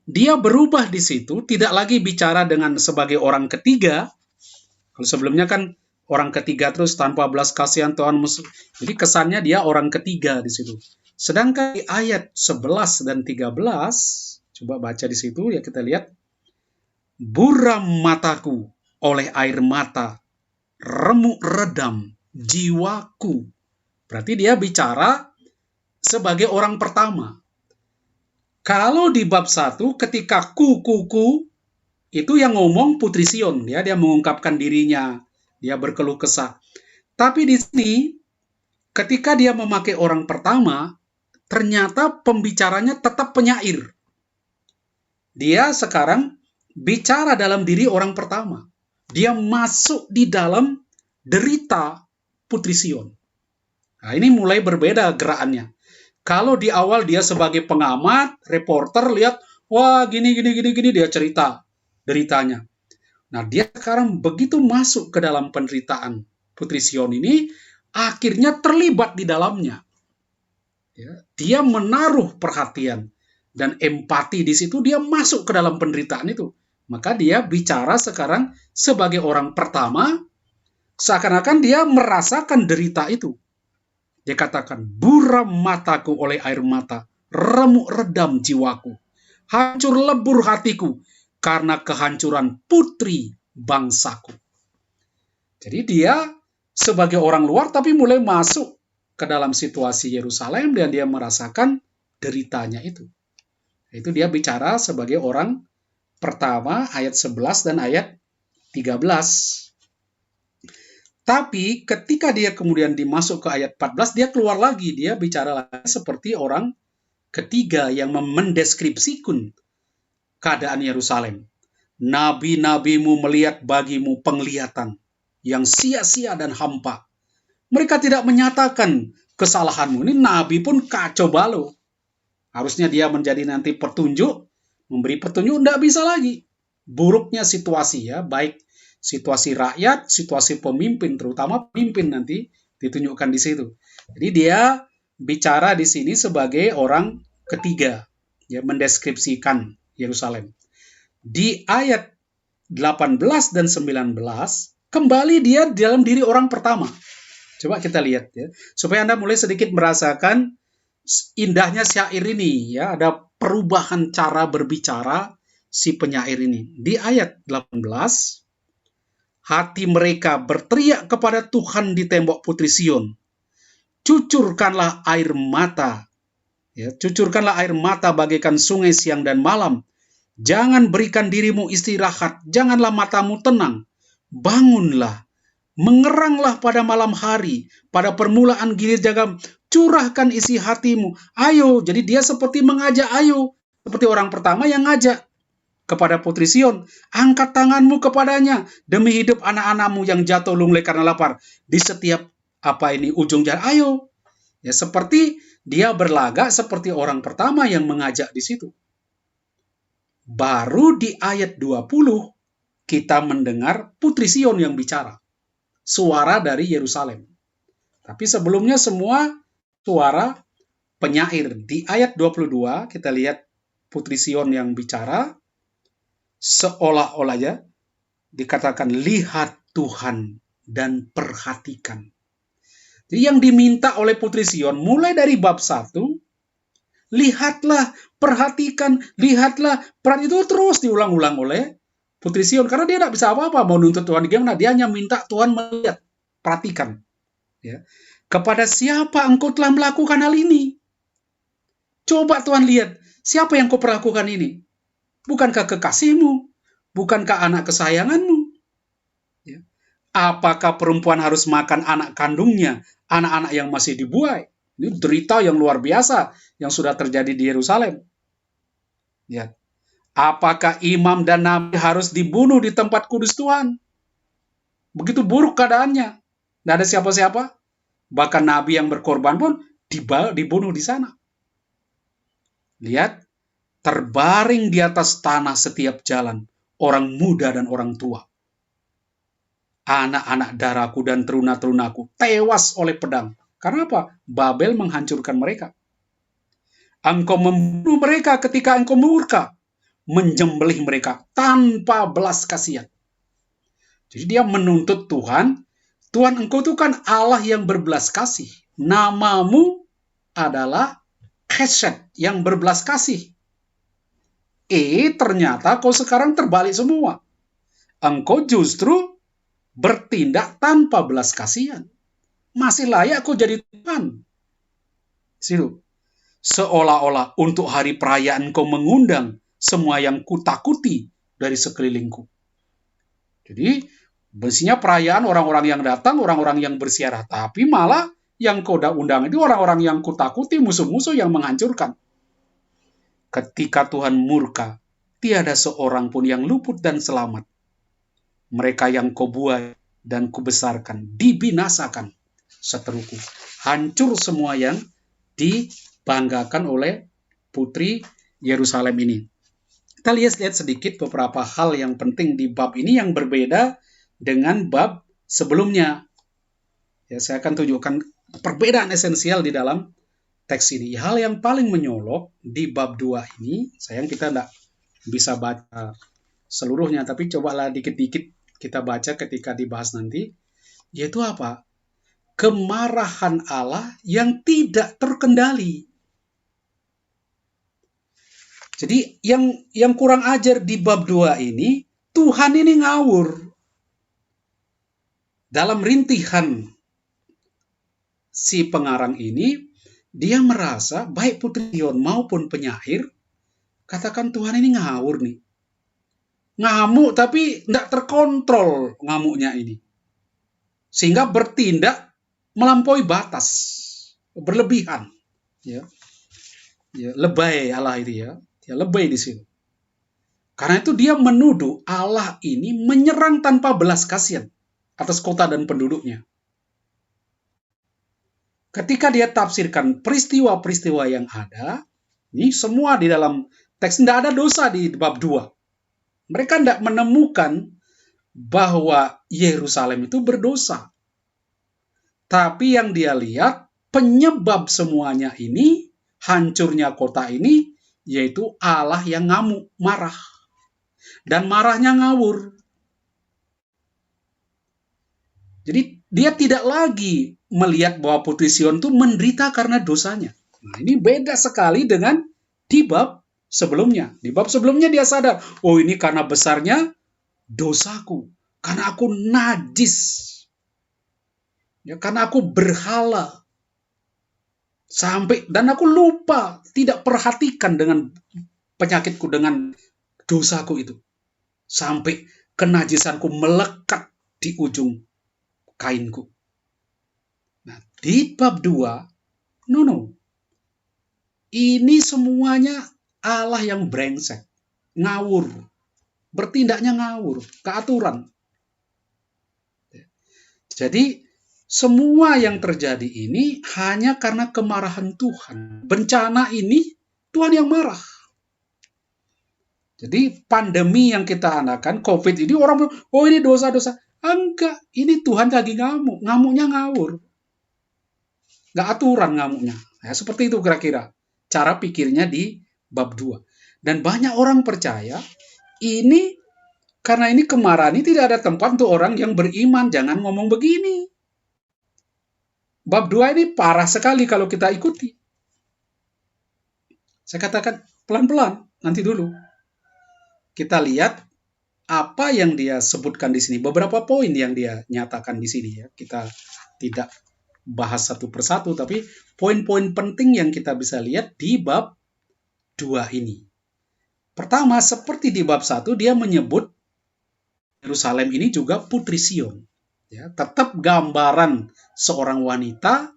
dia berubah di situ, tidak lagi bicara dengan sebagai orang ketiga. Kalau sebelumnya kan orang ketiga terus tanpa belas kasihan Tuhan. Jadi kesannya dia orang ketiga di situ. Sedangkan di ayat 11 dan 13, coba baca di situ ya, kita lihat. Buram mataku oleh air mata, remuk redam jiwaku. Berarti dia bicara sebagai orang pertama. Kalau di bab 1 ketika kuku itu yang ngomong Putri Sion, dia mengungkapkan dirinya, dia berkeluh kesah. Tapi di sini ketika dia memakai orang pertama, ternyata pembicaranya tetap penyair. Dia sekarang bicara dalam diri orang pertama. Dia masuk di dalam derita Putri Sion. Nah, ini mulai berbeda gerakannya. Kalau di awal dia sebagai pengamat, reporter, lihat, wah gini, dia cerita deritanya. Nah, dia sekarang begitu masuk ke dalam penderitaan Putri Sion ini, akhirnya terlibat di dalamnya. Ya, dia menaruh perhatian dan empati di situ, dia masuk ke dalam penderitaan itu. Maka dia bicara sekarang sebagai orang pertama, seakan-akan dia merasakan derita itu. Dia katakan, buram mataku oleh air mata, remuk redam jiwaku, hancur lebur hatiku, karena kehancuran putri bangsaku. Jadi dia sebagai orang luar tapi mulai masuk ke dalam situasi Yerusalem dan dia merasakan deritanya itu. Itu dia bicara sebagai orang pertama ayat 11 dan ayat 13. Tapi ketika dia kemudian dimasuk ke ayat 14, dia keluar lagi. Dia bicara lagi seperti orang ketiga yang mendeskripsikan keadaan Yerusalem. Nabi-nabimu melihat bagimu penglihatan yang sia-sia dan hampa. Mereka tidak menyatakan kesalahanmu. Ini nabi pun kacau balau. Harusnya dia menjadi nanti petunjuk, memberi petunjuk, tidak bisa lagi. Buruknya situasi ya, baik situasi rakyat, situasi pemimpin, terutama pemimpin nanti ditunjukkan di situ. Jadi dia bicara di sini sebagai orang ketiga, ya, mendeskripsikan Yerusalem. Di ayat 18 dan 19, kembali dia dalam diri orang pertama. Coba kita lihat ya, supaya Anda mulai sedikit merasakan indahnya syair ini ya, ada perubahan cara berbicara si penyair ini. Di ayat 18, hati mereka berteriak kepada Tuhan di tembok Putri Sion. Cucurkanlah air mata. Ya, cucurkanlah air mata bagaikan sungai siang dan malam. Jangan berikan dirimu istirahat, janganlah matamu tenang. Bangunlah, mengeranglah pada malam hari, pada permulaan gilir jagam, curahkan isi hatimu. Ayo, jadi dia seperti mengajak, ayo. Seperti orang pertama yang ngajak kepada Putri Sion, angkat tanganmu kepadanya demi hidup anak-anakmu yang jatuh lunglai karena lapar di setiap ujung jalan. Ayo, ya, seperti dia berlagak seperti orang pertama yang mengajak di situ. Baru di ayat 20 kita mendengar Putri Sion yang bicara, suara dari Yerusalem. Tapi sebelumnya semua suara penyair. Di ayat 22 kita lihat Putri Sion yang bicara, seolah-olahnya dikatakan lihat Tuhan dan perhatikan. Jadi yang diminta oleh Putri Sion mulai dari bab 1, lihatlah, perhatikan, lihatlah, peran itu terus diulang-ulang oleh Putri Sion karena dia tidak bisa apa-apa mau nuntut Tuhan gimana, dia hanya minta Tuhan melihat, perhatikan. Ya. Kepada siapa engkau telah melakukan hal ini? Coba Tuhan lihat, siapa yang kau perlakukan ini? Bukankah kekasihmu? Bukankah anak kesayanganmu? Ya. Apakah perempuan harus makan anak kandungnya, anak-anak yang masih dibuai? Ini derita yang luar biasa yang sudah terjadi di Yerusalem. Ya. Apakah imam dan nabi harus dibunuh di tempat kudus Tuhan? Begitu buruk keadaannya. Tidak ada siapa-siapa. Bahkan nabi yang berkorban pun dibunuh di sana. Lihat, terbaring di atas tanah setiap jalan, orang muda dan orang tua. Anak-anak darahku dan teruna-terunaku tewas oleh pedang. Karena apa? Babel menghancurkan mereka. Engkau membunuh mereka ketika engkau murka, menjembelih mereka tanpa belas kasihan. Jadi dia menuntut Tuhan, Tuhan engkau itu kan Allah yang berbelas kasih. Namamu adalah Chesed, yang berbelas kasih. Ternyata kau sekarang terbalik semua. Engkau justru bertindak tanpa belas kasihan. Masih layak kau jadi Tuhan. Situ. Seolah-olah untuk hari perayaan kau mengundang semua yang kutakuti dari sekelilingku. Jadi, mestinya perayaan orang-orang yang datang, orang-orang yang bersiarah. Tapi malah Yang kau undang itu orang-orang yang kutakuti, musuh-musuh yang menghancurkan. Ketika Tuhan murka, tiada seorang pun yang luput dan selamat. Mereka yang kau buai dan kubesarkan, dibinasakan seteruku. Hancur semua yang dibanggakan oleh putri Yerusalem ini. Kita lihat sedikit beberapa hal yang penting di bab ini yang berbeda dengan bab sebelumnya. Ya, saya akan tunjukkan perbedaan esensial di dalam teks ini. Hal yang paling menyolok di bab 2 ini, sayang kita tidak bisa baca seluruhnya, tapi cobalah dikit-dikit kita baca ketika dibahas nanti, yaitu apa? Kemarahan Allah yang tidak terkendali. Jadi yang kurang ajar di bab 2 ini, Tuhan ini ngawur. Dalam rintihan si pengarang ini, dia merasa baik Putri Sion maupun penyair, katakan Tuhan ini ngawur nih. Ngamuk tapi tidak terkontrol ngamuknya ini. Sehingga bertindak melampaui batas. Berlebihan. Ya, lebay Allah itu ya. Ya, lebay di sini. Karena itu dia menuduh Allah ini menyerang tanpa belas kasihan atas kota dan penduduknya. Ketika dia tafsirkan peristiwa-peristiwa yang ada, ini semua di dalam teks, tidak ada dosa di bab 2. Mereka tidak menemukan bahwa Yerusalem itu berdosa. Tapi yang dia lihat, penyebab semuanya ini, hancurnya kota ini, yaitu Allah yang ngamuk, marah. Dan marahnya ngawur. Jadi dia tidak lagi melihat bahwa Putri Sion itu menderita karena dosanya. Nah, ini beda sekali dengan di bab sebelumnya. Di bab sebelumnya dia sadar, oh ini karena besarnya dosaku. Karena aku najis. Ya, karena aku berhala. Dan aku lupa, tidak perhatikan dengan penyakitku, dengan dosaku itu. Sampai kenajisanku melekat di ujung kainku. Nah, di bab 2, no. Ini semuanya Allah yang brengsek, ngawur. Bertindaknya ngawur, keaturan. Jadi, semua yang terjadi ini hanya karena kemarahan Tuhan. Bencana ini Tuhan yang marah. Jadi pandemi yang kita anakan, COVID ini orang bilang, oh ini dosa-dosa. Enggak, ini Tuhan lagi ngamuk. Ngamuknya ngawur. Nggak aturan ngamuknya. Ya, seperti itu kira-kira cara pikirnya di bab 2. Dan banyak orang percaya, ini karena ini kemarahan ini tidak ada tempat untuk orang yang beriman. Jangan ngomong begini. Bab 2 ini parah sekali kalau kita ikuti. Saya katakan pelan-pelan, nanti dulu. Kita lihat apa yang dia sebutkan di sini. Beberapa poin yang dia nyatakan di sini ya. Kita tidak bahas satu persatu, tapi poin-poin penting yang kita bisa lihat di bab 2 ini. Pertama, seperti di bab 1, dia menyebut Yerusalem ini juga Putri Sion. Ya, tetap gambaran seorang wanita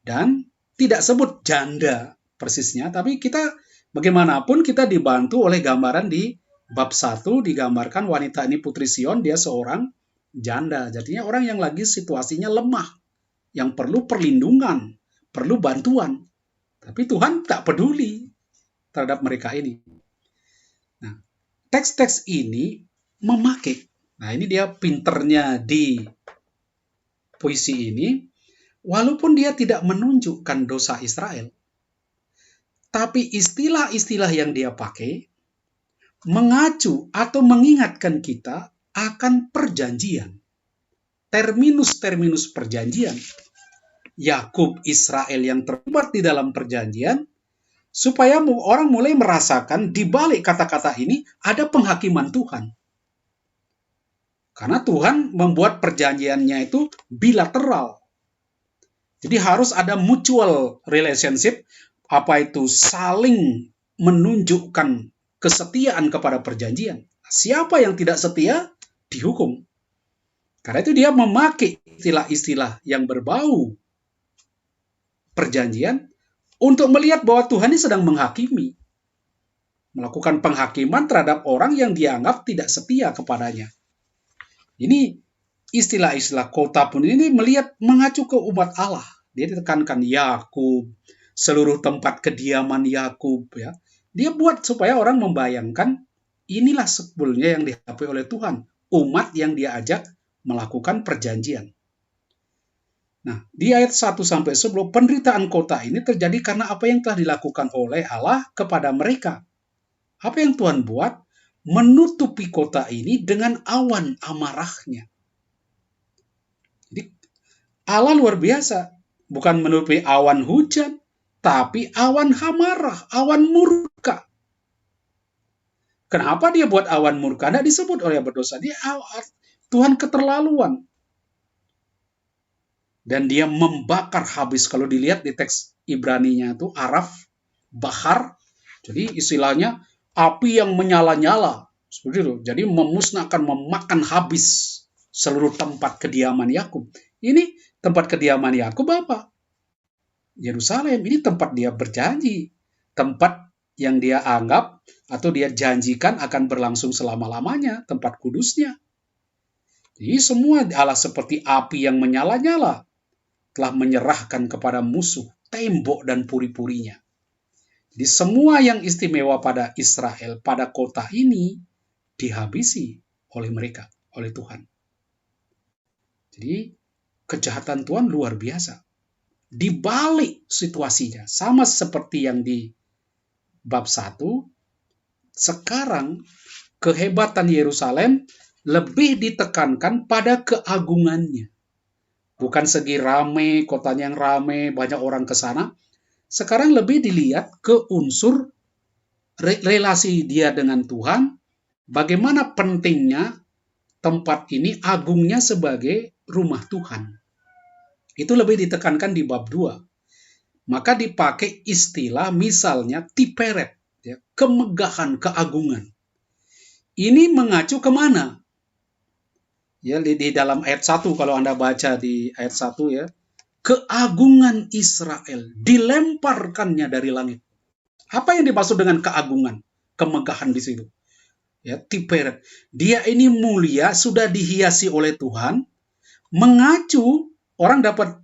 dan tidak sebut janda persisnya, tapi kita bagaimanapun kita dibantu oleh gambaran di bab 1 digambarkan wanita ini Putri Sion, dia seorang janda. Jadinya orang yang lagi situasinya lemah, yang perlu perlindungan, perlu bantuan. Tapi Tuhan tak peduli terhadap mereka ini. Nah, teks-teks ini memakai, nah ini dia pinternya di puisi ini, walaupun dia tidak menunjukkan dosa Israel, tapi istilah-istilah yang dia pakai mengacu atau mengingatkan kita akan perjanjian. Terminus-terminus perjanjian. Yakub, Israel yang terlibat di dalam perjanjian, supaya orang mulai merasakan di balik kata-kata ini ada penghakiman Tuhan. Karena Tuhan membuat perjanjiannya itu bilateral. Jadi harus ada mutual relationship, apa itu saling menunjukkan kesetiaan kepada perjanjian. Siapa yang tidak setia dihukum. Karena itu dia memakai istilah-istilah yang berbau perjanjian untuk melihat bahwa Tuhan ini sedang menghakimi, melakukan penghakiman terhadap orang yang dianggap tidak setia kepadanya. Ini istilah-istilah kota pun ini mengacu ke umat Allah. Dia ditekankan Yakub, seluruh tempat kediaman Yakub, ya. Dia buat supaya orang membayangkan inilah sebetulnya yang dihadapi oleh Tuhan, umat yang dia ajak melakukan perjanjian. Nah, di ayat 1 sampai 10, penderitaan kota ini terjadi karena apa yang telah dilakukan oleh Allah kepada mereka. Apa yang Tuhan buat? Menutupi kota ini dengan awan amarahnya. Jadi, Allah luar biasa. Bukan menutupi awan hujan, tapi awan amarah, awan murka. Kenapa dia buat awan murka? Tidak disebut oleh berdosa. Tuhan keterlaluan. Dan dia membakar habis. Kalau dilihat di teks Ibraninya itu araf, bahar. Jadi istilahnya api yang menyala-nyala. Seperti itu. Jadi memusnahkan, memakan habis seluruh tempat kediaman Yakub. Ini tempat kediaman Yakub apa? Yerusalem. Ini tempat dia berjanji. Tempat yang dia anggap atau dia janjikan akan berlangsung selama-lamanya. Tempat kudusnya. Jadi semua Allah seperti api yang menyala-nyala telah menyerahkan kepada musuh tembok dan puri-purinya. Jadi semua yang istimewa pada Israel, pada kota ini, dihabisi oleh mereka, oleh Tuhan. Jadi kejahatan Tuhan luar biasa. Di balik situasinya, sama seperti yang di bab 1, sekarang kehebatan Yerusalem lebih ditekankan pada keagungannya. Bukan segi rame, kotanya yang rame, banyak orang ke sana. Sekarang lebih dilihat ke unsur relasi dia dengan Tuhan, bagaimana pentingnya tempat ini, agungnya sebagai rumah Tuhan. Itu lebih ditekankan di bab 2. Maka dipakai istilah misalnya tiperet, ya, kemegahan, keagungan. Ini mengacu kemana? Ya, di dalam ayat 1 kalau Anda baca di ayat 1 ya, keagungan Israel dilemparkannya dari langit. Apa yang dimaksud dengan keagungan, kemegahan di situ? Ya, tiperet. Dia ini mulia, sudah dihiasi oleh Tuhan, mengacu, orang dapat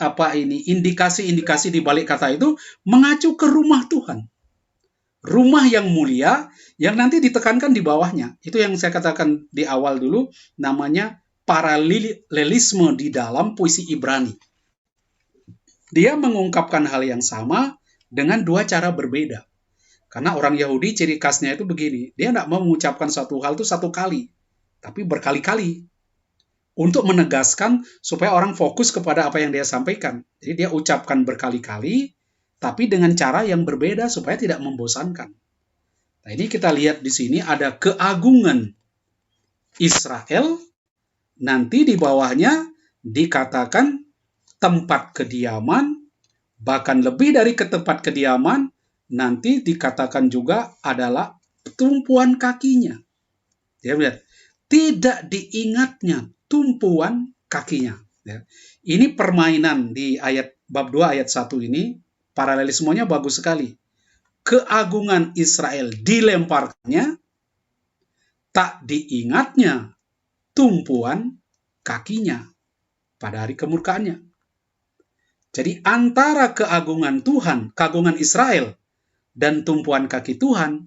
apa ini, indikasi-indikasi di balik kata itu, mengacu ke rumah Tuhan. Rumah yang mulia, yang nanti ditekankan di bawahnya. Itu yang saya katakan di awal dulu, namanya paralelisme di dalam puisi Ibrani. Dia mengungkapkan hal yang sama dengan dua cara berbeda. Karena orang Yahudi ciri khasnya itu begini, dia tidak mau mengucapkan satu hal itu satu kali, tapi berkali-kali. Untuk menegaskan supaya orang fokus kepada apa yang dia sampaikan. Jadi dia ucapkan berkali-kali, tapi dengan cara yang berbeda supaya tidak membosankan. Nah, ini kita lihat di sini ada keagungan Israel, nanti di bawahnya dikatakan tempat kediaman, bahkan lebih dari ke tempat kediaman, nanti dikatakan juga adalah tumpuan kakinya. Dia lihat, tidak diingatnya tumpuan kakinya. Ya. Ini permainan di ayat bab 2 ayat 1 ini, paralelismenya bagus sekali. Keagungan Israel dilemparkannya, tak diingatnya tumpuan kakinya pada hari kemurkaannya. Jadi antara keagungan Tuhan, keagungan Israel, dan tumpuan kaki Tuhan,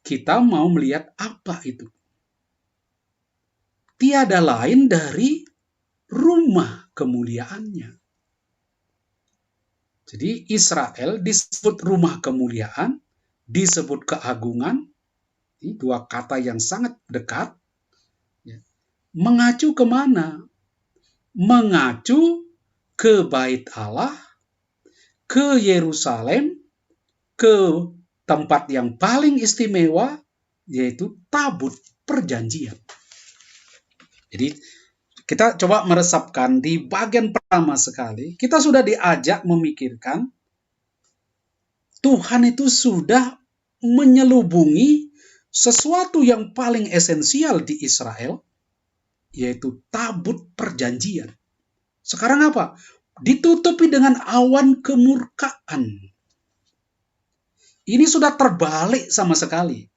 kita mau melihat apa itu. Tiada lain dari rumah kemuliaannya. Jadi Israel disebut rumah kemuliaan, disebut keagungan, ini dua kata yang sangat dekat. Mengacu kemana? Mengacu ke bait Allah, ke Yerusalem, ke tempat yang paling istimewa, yaitu tabut perjanjian. Jadi kita coba meresapkan di bagian pertama sekali, kita sudah diajak memikirkan Tuhan itu sudah menyelubungi sesuatu yang paling esensial di Israel, yaitu tabut perjanjian. Sekarang apa? ditutupi dengan awan kemurkaan. Ini sudah terbalik sama sekali.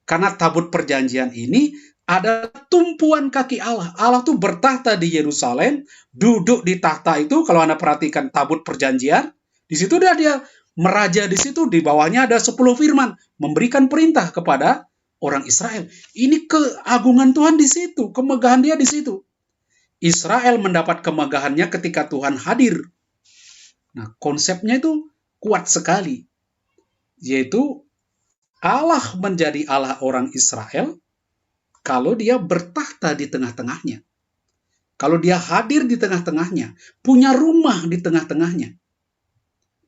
Karena tabut perjanjian ini adalah tumpuan kaki Allah. Allah tuh bertahta di Yerusalem, duduk di tahta itu. Kalau Anda perhatikan tabut perjanjian, di situ dia meraja di situ, di bawahnya ada 10 firman, memberikan perintah kepada orang Israel. Ini keagungan Tuhan di situ, kemegahan dia di situ. Israel mendapat kemegahannya ketika Tuhan hadir. Nah, konsepnya itu kuat sekali, yaitu Allah menjadi Allah orang Israel kalau dia bertahta di tengah-tengahnya. Kalau dia hadir di tengah-tengahnya, punya rumah di tengah-tengahnya.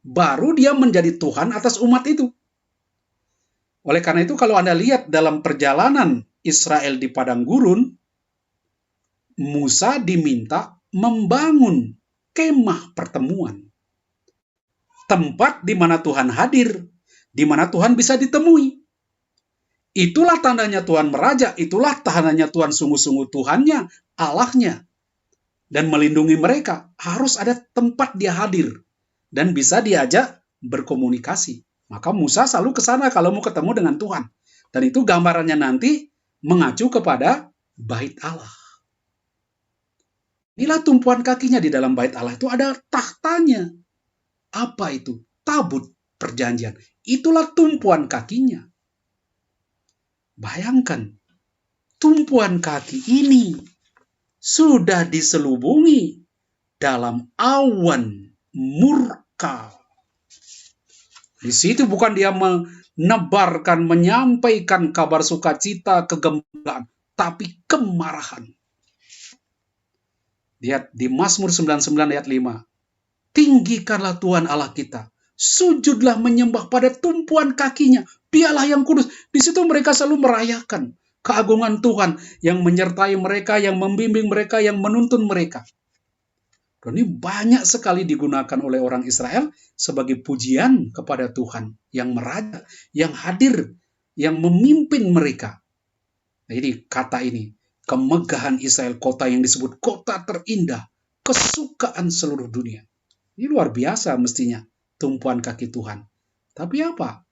Baru dia menjadi Tuhan atas umat itu. Oleh karena itu, kalau Anda lihat dalam perjalanan Israel di padang gurun, Musa diminta membangun kemah pertemuan. Tempat di mana Tuhan hadir, di mana Tuhan bisa ditemui. Itulah tandanya Tuhan meraja, itulah tandanya Tuhan sungguh-sungguh Tuhannya, Allahnya. Dan melindungi mereka, harus ada tempat dia hadir. Dan bisa diajak berkomunikasi. Maka Musa selalu ke sana kalau mau ketemu dengan Tuhan. Dan itu gambarannya nanti mengacu kepada bait Allah. Inilah tumpuan kakinya di dalam bait Allah itu ada tahtanya. Apa itu? Tabut perjanjian. Itulah tumpuan kakinya. Bayangkan, tumpuan kaki ini sudah diselubungi dalam awan murka. Di situ bukan dia menebarkan, menyampaikan kabar sukacita, kegembiraan, tapi kemarahan. Lihat di Mazmur 99 ayat 5. Tinggikanlah Tuhan Allah kita. Sujudlah menyembah pada tumpuan kakinya. Dialah yang kudus. Di situ mereka selalu merayakan keagungan Tuhan yang menyertai mereka, yang membimbing mereka, yang menuntun mereka. Dan ini banyak sekali digunakan oleh orang Israel sebagai pujian kepada Tuhan yang meraja, yang hadir, yang memimpin mereka. Nah, ini kata ini. Kemegahan Israel, kota yang disebut kota terindah, kesukaan seluruh dunia. Ini luar biasa mestinya, tumpuan kaki Tuhan. Tapi apa?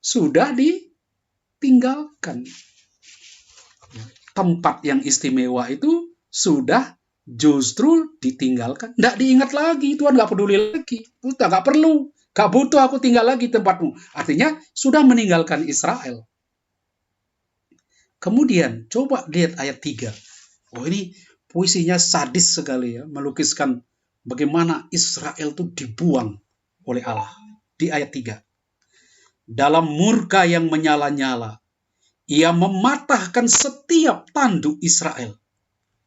Sudah ditinggalkan. Tempat yang istimewa itu sudah justru ditinggalkan. Tidak diingat lagi, Tuhan nggak peduli lagi. Udah nggak perlu, nggak butuh aku tinggal lagi tempatmu. Artinya sudah meninggalkan Israel. Kemudian, coba lihat ayat 3. Oh, ini puisinya sadis sekali ya, melukiskan bagaimana Israel itu dibuang oleh Allah. Di ayat 3. Dalam murka yang menyala-nyala, ia mematahkan setiap tanduk Israel.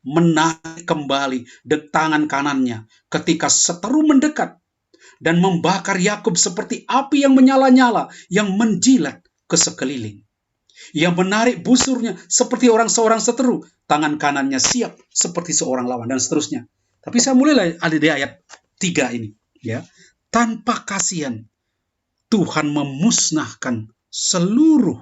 Menarik kembali tangan kanannya ketika seteru mendekat dan membakar Yakub seperti api yang menyala-nyala yang menjilat ke sekeliling. Ia menarik busurnya seperti seorang seteru, tangan kanannya siap seperti seorang lawan, dan seterusnya. Tapi saya mulai ada di ayat 3 ini, ya. Tanpa kasihan Tuhan memusnahkan seluruh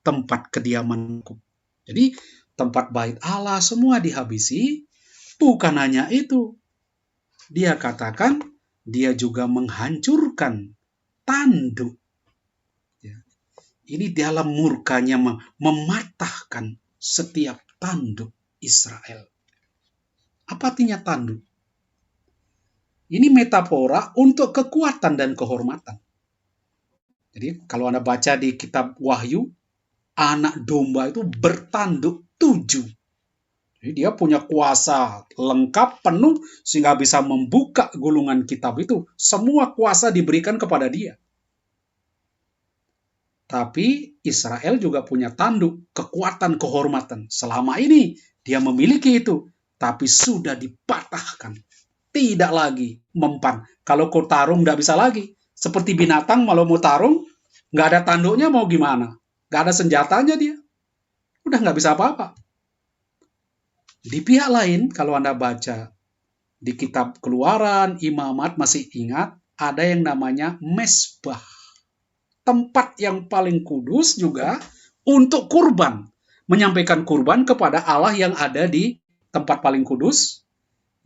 tempat kediamanku. Jadi tempat bait Allah semua dihabisi. Bukan hanya itu, dia katakan dia juga menghancurkan tanduk. Ini dalam murkanya mematahkan setiap tanduk Israel. Apa artinya tanduk? Ini metafora untuk kekuatan dan kehormatan. Jadi kalau Anda baca di kitab Wahyu, anak domba itu bertanduk 7. Jadi dia punya kuasa lengkap, penuh, sehingga bisa membuka gulungan kitab itu. Semua kuasa diberikan kepada dia. Tapi Israel juga punya tanduk, kekuatan, kehormatan. Selama ini dia memiliki itu, tapi sudah dipatahkan. Tidak lagi mempan. Kalau kau tarung, nggak bisa lagi. Seperti binatang, kalau mau tarung, nggak ada tanduknya mau gimana? Nggak ada senjatanya dia. Udah nggak bisa apa-apa. Di pihak lain, kalau Anda baca di kitab Keluaran, Imamat, masih ingat, ada yang namanya mesbah. Tempat yang paling kudus juga untuk kurban. Menyampaikan kurban kepada Allah yang ada di tempat paling kudus.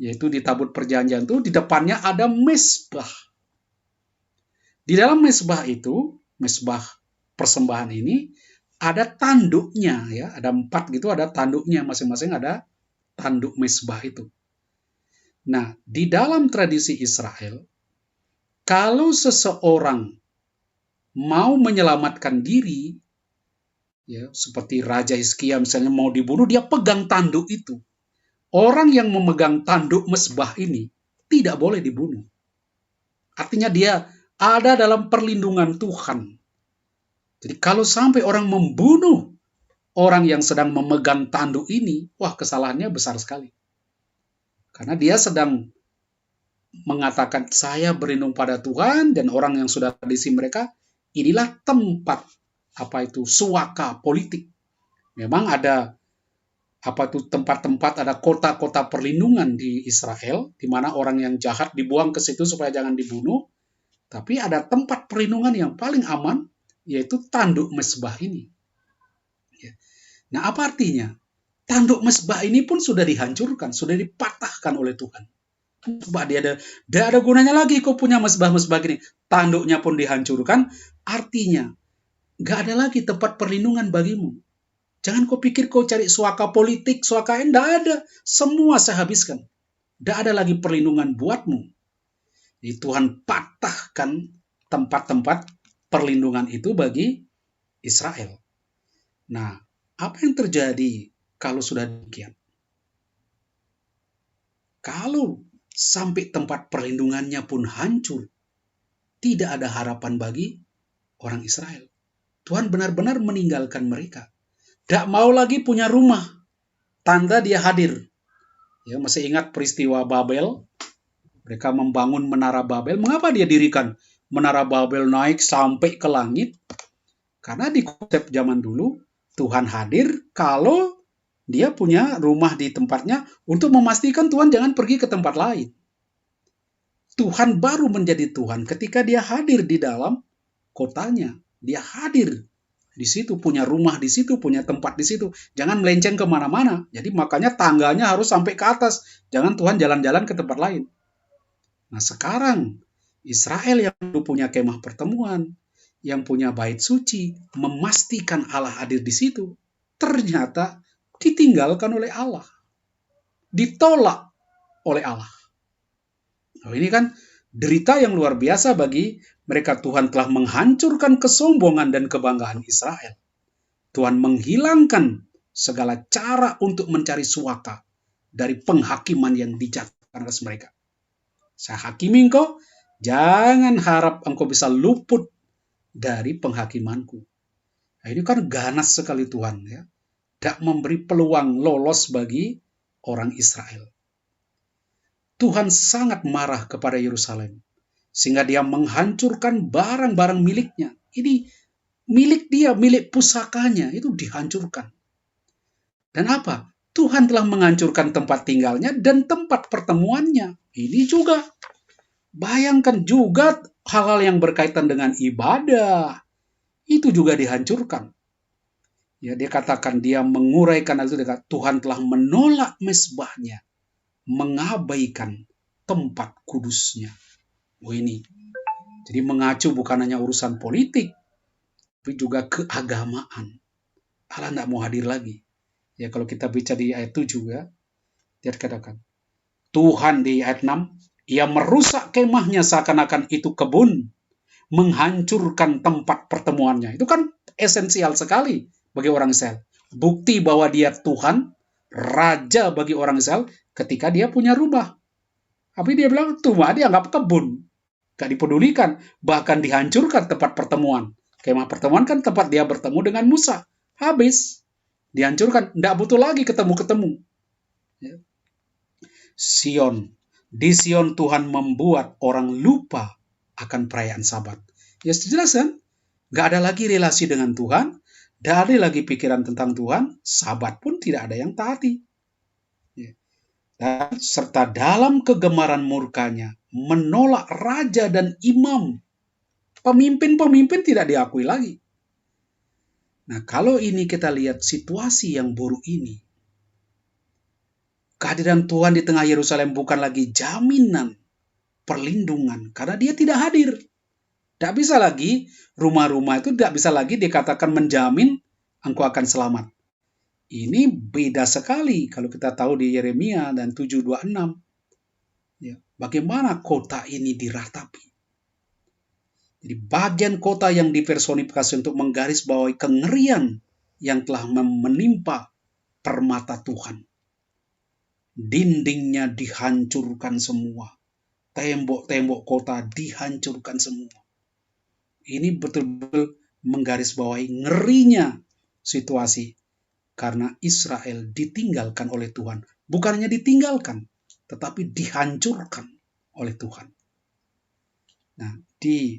yaitu di tabut perjanjian itu di depannya ada mezbah. Di dalam mezbah itu, mezbah persembahan ini ada tanduknya ya, ada 4 gitu, ada tanduknya masing-masing, ada tanduk mezbah itu. Nah, di dalam tradisi Israel, kalau seseorang mau menyelamatkan diri, ya, seperti Raja Hizkia misalnya mau dibunuh, dia pegang tanduk itu. Orang yang memegang tanduk mezbah ini tidak boleh dibunuh. Artinya dia ada dalam perlindungan Tuhan. Jadi kalau sampai orang membunuh orang yang sedang memegang tanduk ini, wah, kesalahannya besar sekali. Karena dia sedang mengatakan, saya berlindung pada Tuhan, dan orang yang sudah tradisi mereka, inilah tempat suaka politik. Memang ada tempat-tempat, ada kota-kota perlindungan di Israel, di mana orang yang jahat dibuang ke situ supaya jangan dibunuh. Tapi ada tempat perlindungan yang paling aman, yaitu tanduk mezbah ini. Nah, apa artinya? Tanduk mezbah ini pun sudah dihancurkan, sudah dipatahkan oleh Tuhan. Coba dia ada gunanya lagi kau punya mezbah-mezbah gini. Tanduknya pun dihancurkan, artinya nggak ada lagi tempat perlindungan bagimu. Jangan kau pikir kau cari suaka politik, suaka enggak ada. Semua saya habiskan. Nggak ada lagi perlindungan buatmu. Jadi Tuhan patahkan tempat-tempat perlindungan itu bagi Israel. Nah, apa yang terjadi kalau sudah demikian? Kalau sampai tempat perlindungannya pun hancur, tidak ada harapan bagi orang Israel. Tuhan benar-benar meninggalkan mereka. Tidak mau lagi punya rumah, tanda dia hadir. Ya, masih ingat peristiwa Babel? Mereka membangun menara Babel. Mengapa dia dirikan menara Babel naik sampai ke langit? Karena di konsep zaman dulu, Tuhan hadir kalau dia punya rumah di tempatnya untuk memastikan Tuhan jangan pergi ke tempat lain. Tuhan baru menjadi Tuhan ketika dia hadir di dalam kotanya. Dia hadir di situ, punya rumah di situ, punya tempat di situ. Jangan melenceng kemana-mana. Jadi makanya tangganya harus sampai ke atas. Jangan Tuhan jalan-jalan ke tempat lain. Nah, sekarang Israel yang dulu punya kemah pertemuan, yang punya bait suci, memastikan Allah hadir di situ, ternyata ditinggalkan oleh Allah. Ditolak oleh Allah. Nah, ini kan derita yang luar biasa bagi mereka. Tuhan telah menghancurkan kesombongan dan kebanggaan Israel. Tuhan menghilangkan segala cara untuk mencari suaka dari penghakiman yang dijatuhkan atas mereka. Saya hakimi engkau, jangan harap engkau bisa luput dari penghakimanku. Nah, ini kan ganas sekali Tuhan, ya. Tidak memberi peluang lolos bagi orang Israel. Tuhan sangat marah kepada Yerusalem, sehingga dia menghancurkan barang-barang miliknya. Ini milik dia, milik pusakanya, itu dihancurkan. Dan apa? Tuhan telah menghancurkan tempat tinggalnya dan tempat pertemuannya. Ini juga. Bayangkan juga hal-hal yang berkaitan dengan ibadah. Itu juga dihancurkan. Ya, dia katakan dia menguraikan hal itu. Tuhan telah menolak mezbahnya, mengabaikan tempat kudusnya. Oh, ini. Jadi mengacu bukan hanya urusan politik, tapi juga keagamaan. Allah tidak mau hadir lagi. Ya, kalau kita baca di ayat 7 ya, dia katakan, Tuhan di ayat 6, ia merusak kemahnya seakan-akan itu kebun, menghancurkan tempat pertemuannya. Itu kan esensial sekali bagi orang Israel. Bukti bahwa dia Tuhan, Raja bagi orang Israel ketika dia punya rumah. Tapi dia bilang, rumah dia anggap kebun. Gak dipedulikan. Bahkan dihancurkan tempat pertemuan. Kemah pertemuan kan tempat dia bertemu dengan Musa. Habis. Dihancurkan. Tidak butuh lagi ketemu-ketemu. Ya. Sion. Di Sion Tuhan membuat orang lupa akan perayaan Sabat. Ya, jelas kan? Gak ada lagi relasi dengan Tuhan. Gak ada lagi pikiran tentang Tuhan. Sabat pun tidak ada yang taati. Ya. Dan serta dalam kegemaran murkanya menolak raja dan imam. Pemimpin-pemimpin tidak diakui lagi. Nah, kalau ini kita lihat situasi yang buruk ini, Kehadiran Tuhan di tengah Yerusalem bukan lagi jaminan perlindungan, karena dia tidak hadir. Tidak bisa lagi, rumah-rumah itu tidak bisa lagi dikatakan menjamin engkau akan selamat. Ini beda sekali kalau kita tahu di Yeremia dan 7:26. Ya, bagaimana kota ini diratapi. Jadi bagian kota yang dipersonifikasi untuk menggarisbawahi kengerian yang telah menimpa permata Tuhan. Dindingnya dihancurkan semua. Tembok-tembok kota dihancurkan semua. Ini betul-betul menggarisbawahi ngerinya situasi. Karena Israel ditinggalkan oleh Tuhan. Bukan hanya ditinggalkan, tetapi dihancurkan oleh Tuhan. Nah, di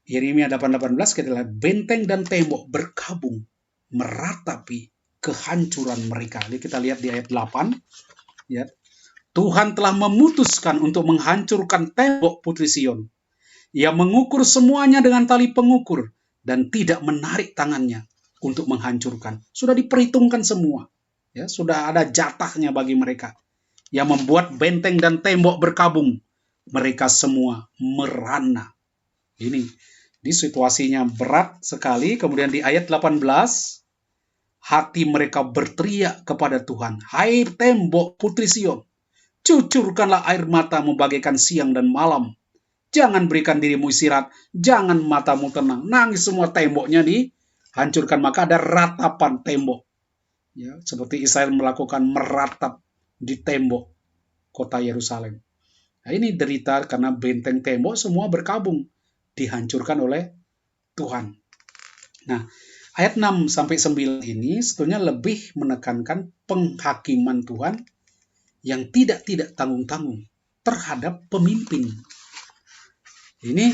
Yeremia 8:18 kita lihat benteng dan tembok berkabung meratapi kehancuran mereka. Jadi kita lihat di ayat 8, ya. Tuhan telah memutuskan untuk menghancurkan tembok Putri Sion. Ia mengukur semuanya dengan tali pengukur dan tidak menarik tangannya untuk menghancurkan. Sudah diperhitungkan semua. Ya, sudah ada jatahnya bagi mereka. Yang membuat benteng dan tembok berkabung. Mereka semua merana. Ini situasinya berat sekali. Kemudian di ayat 18, hati mereka berteriak kepada Tuhan. Hai tembok Putri Sion, cucurkanlah air mata membagaikan siang dan malam. Jangan berikan dirimu istirahat, jangan matamu tenang. Nangis semua temboknya dihancurkan. Maka ada ratapan tembok. Ya, seperti Israel melakukan meratap di tembok kota Yerusalem. Nah, ini derita karena benteng tembok semua berkabung. Dihancurkan oleh Tuhan. Nah, ayat 6-9 ini sebetulnya lebih menekankan penghakiman Tuhan yang tidak tanggung-tanggung terhadap pemimpin. Ini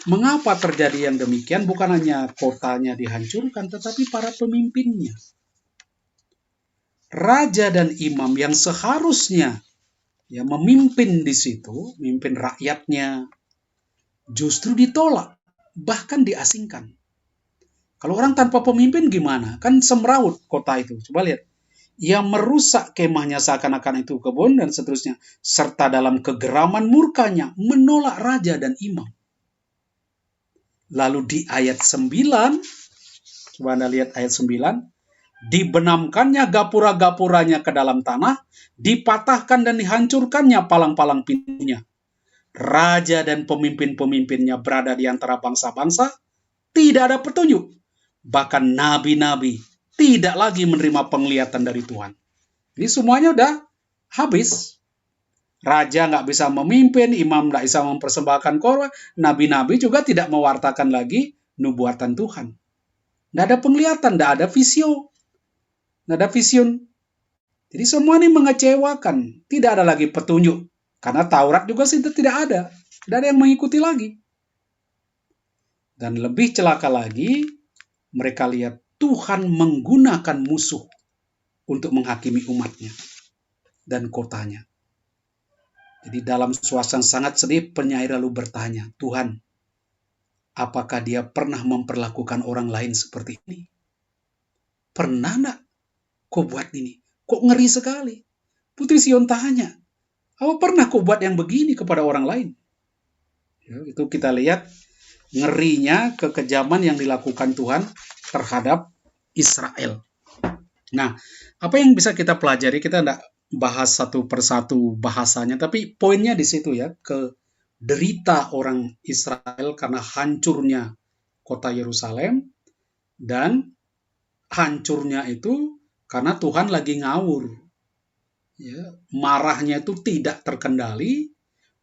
mengapa terjadi yang demikian? Bukan hanya kotanya dihancurkan, tetapi para pemimpinnya. Raja dan imam yang seharusnya ya memimpin di situ, memimpin rakyatnya, justru ditolak, bahkan diasingkan. Kalau orang tanpa pemimpin gimana? Kan semraut kota itu. Coba lihat. Ia merusak kemahnya seakan-akan itu kebun dan seterusnya. Serta dalam kegeraman murkanya menolak raja dan imam. Lalu di ayat 9, coba Anda lihat ayat 9. Dibenamkannya gapura-gapuranya ke dalam tanah, dipatahkan dan dihancurkannya palang-palang pintunya. Raja dan pemimpin-pemimpinnya berada di antara bangsa-bangsa, tidak ada petunjuk. Bahkan nabi-nabi tidak lagi menerima penglihatan dari Tuhan. Ini semuanya udah habis. Raja nggak bisa memimpin, imam nggak bisa mempersembahkan korban, nabi-nabi juga tidak mewartakan lagi nubuatan Tuhan. Nggak ada penglihatan, nggak ada vision. Nggak ada vision. Jadi semua ini mengecewakan. Tidak ada lagi petunjuk. Karena Taurat juga tidak ada. Tidak ada yang mengikuti lagi. Dan lebih celaka lagi, mereka lihat Tuhan menggunakan musuh untuk menghakimi umatnya dan kotanya. Jadi dalam suasana sangat sedih, penyair lalu bertanya, Tuhan, apakah dia pernah memperlakukan orang lain seperti ini? Pernah enggak kau buat ini? Kok ngeri sekali? Putri Sion tanya, apa pernah kau buat yang begini kepada orang lain? Ya, itu kita lihat ngerinya kekejaman yang dilakukan Tuhan terhadap Israel. Nah, apa yang bisa kita pelajari? Kita tidak bahas satu persatu bahasanya, tapi poinnya di situ ya, ke derita orang Israel karena hancurnya kota Yerusalem, dan hancurnya itu karena Tuhan lagi ngawur. Ya, marahnya itu tidak terkendali,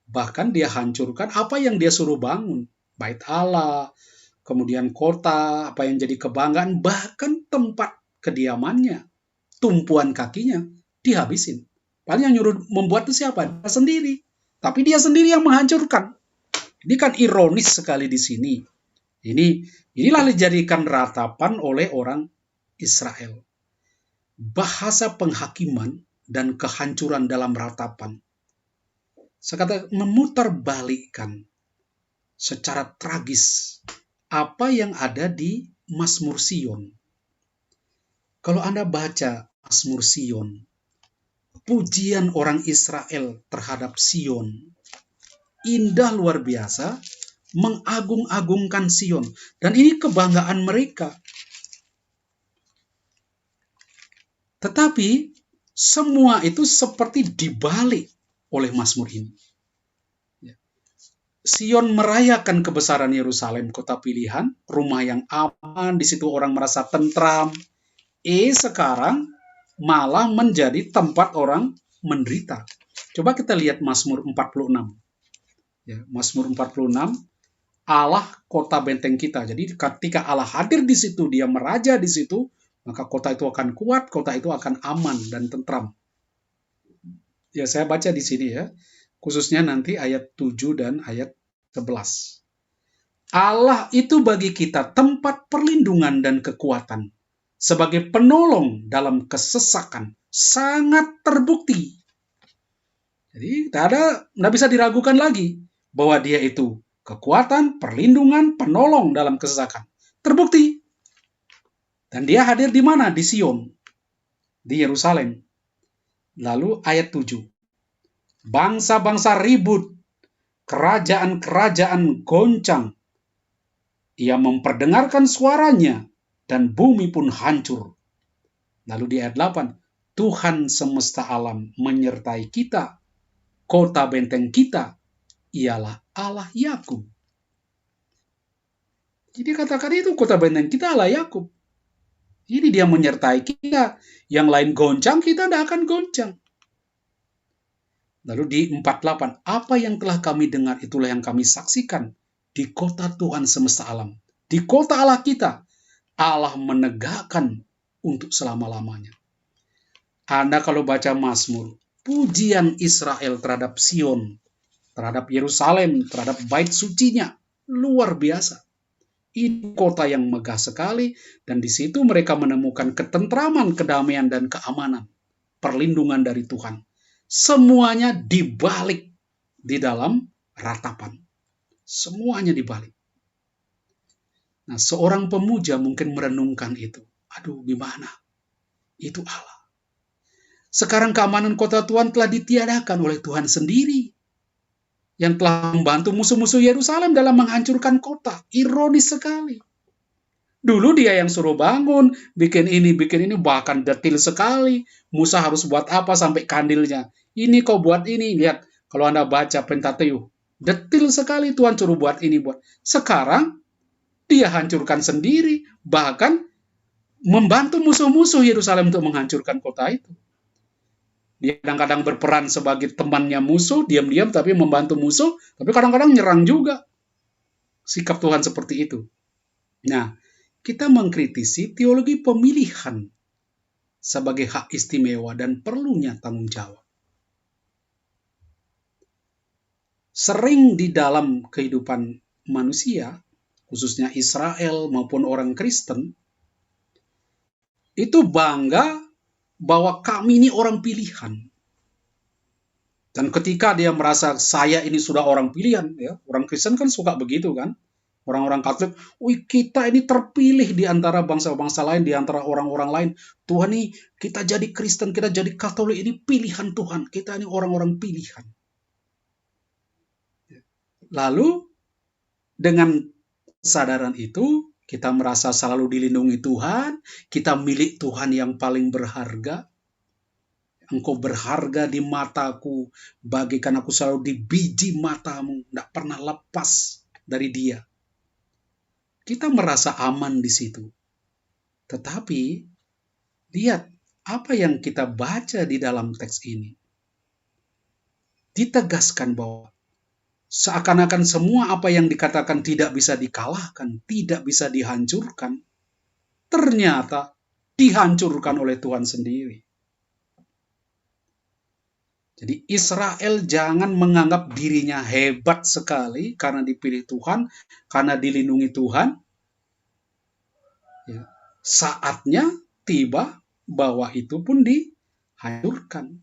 bahkan dia hancurkan apa yang dia suruh bangun. Bait Allah, kemudian kota, apa yang jadi kebanggaan, bahkan tempat kediamannya, tumpuan kakinya, dihabisin. Paling yang nyuruh membuat itu siapa? Dia sendiri. Tapi dia sendiri yang menghancurkan. Ini kan ironis sekali di sini. Inilah dijadikan ratapan oleh orang Israel. Bahasa penghakiman dan kehancuran dalam ratapan. Sekata memutarbalikkan secara tragis apa yang ada di Mazmur Sion. Kalau Anda baca Mazmur Sion, pujian orang Israel terhadap Sion. Indah luar biasa, mengagung-agungkan Sion. Dan ini kebanggaan mereka. Tetapi semua itu seperti dibalik oleh Mazmur ini. Sion merayakan kebesaran Yerusalem, kota pilihan, rumah yang aman, di situ orang merasa tentram. Sekarang malah menjadi tempat orang menderita. Coba kita lihat Mazmur 46. Ya, Mazmur 46, Allah kota benteng kita. Jadi ketika Allah hadir di situ, dia meraja di situ, maka kota itu akan kuat, kota itu akan aman dan tentram. Ya, saya baca di sini ya, khususnya nanti ayat 7 dan ayat 11. Allah itu bagi kita tempat perlindungan dan kekuatan, sebagai penolong dalam kesesakan, sangat terbukti. Jadi tidak bisa diragukan lagi bahwa dia itu kekuatan, perlindungan, penolong dalam kesesakan. Terbukti. Dan dia hadir di mana? Di Sion, di Yerusalem. Lalu ayat 7. Bangsa-bangsa ribut, kerajaan-kerajaan goncang. Ia memperdengarkan suaranya, dan bumi pun hancur. Lalu di ayat 8, Tuhan semesta alam menyertai kita, kota benteng kita ialah Allah Yakub. Jadi katakan itu, kota benteng kita Allah Yakub. Jadi dia menyertai kita, yang lain goncang, kita tidak akan goncang. Lalu di 48, apa yang telah kami dengar itulah yang kami saksikan di kota Tuhan semesta alam. Di kota Allah kita, Allah menegakkan untuk selama-lamanya. Anda kalau baca Mazmur, pujian Israel terhadap Sion, terhadap Yerusalem, terhadap bait sucinya, luar biasa. Ini kota yang megah sekali, dan di situ mereka menemukan ketentraman, kedamaian, dan keamanan, perlindungan dari Tuhan. Semuanya dibalik di dalam ratapan. Semuanya dibalik. Nah, seorang pemuja mungkin merenungkan itu. Aduh, gimana? Itu Allah. Sekarang keamanan kota Tuhan telah ditiadakan oleh Tuhan sendiri, yang telah membantu musuh-musuh Yerusalem dalam menghancurkan kota. Ironis sekali. Dulu dia yang suruh bangun, bikin ini, bahkan detil sekali. Musa harus buat apa sampai kandilnya. Ini kau buat ini, lihat. Kalau Anda baca Pentateuch, detil sekali Tuhan suruh buat ini, buat. Sekarang, dia hancurkan sendiri, bahkan membantu musuh-musuh Yerusalem untuk menghancurkan kota itu. Dia kadang-kadang berperan sebagai temannya musuh, diam-diam tapi membantu musuh, tapi kadang-kadang nyerang juga. Sikap Tuhan seperti itu. Nah, kita mengkritisi teologi pemilihan sebagai hak istimewa dan perlunya tanggung jawab. Sering di dalam kehidupan manusia, khususnya Israel maupun orang Kristen, itu bangga bahwa kami ini orang pilihan. Dan ketika dia merasa saya ini sudah orang pilihan, ya, orang Kristen kan suka begitu kan. Orang-orang Katolik, wih kita ini terpilih di antara bangsa-bangsa lain, di antara orang-orang lain. Tuhan ini, kita jadi Kristen, kita jadi Katolik, ini pilihan Tuhan. Kita ini orang-orang pilihan. Lalu, dengan kesadaran itu, kita merasa selalu dilindungi Tuhan, kita milik Tuhan yang paling berharga. Engkau berharga di mataku, bagikan aku selalu di biji matamu, tidak pernah lepas dari dia. Kita merasa aman di situ. Tetapi, lihat apa yang kita baca di dalam teks ini. Ditegaskan bahwa seakan-akan semua apa yang dikatakan tidak bisa dikalahkan, tidak bisa dihancurkan, ternyata dihancurkan oleh Tuhan sendiri. Jadi Israel jangan menganggap dirinya hebat sekali karena dipilih Tuhan, karena dilindungi Tuhan. Ya, saatnya tiba bahwa itu pun dihancurkan.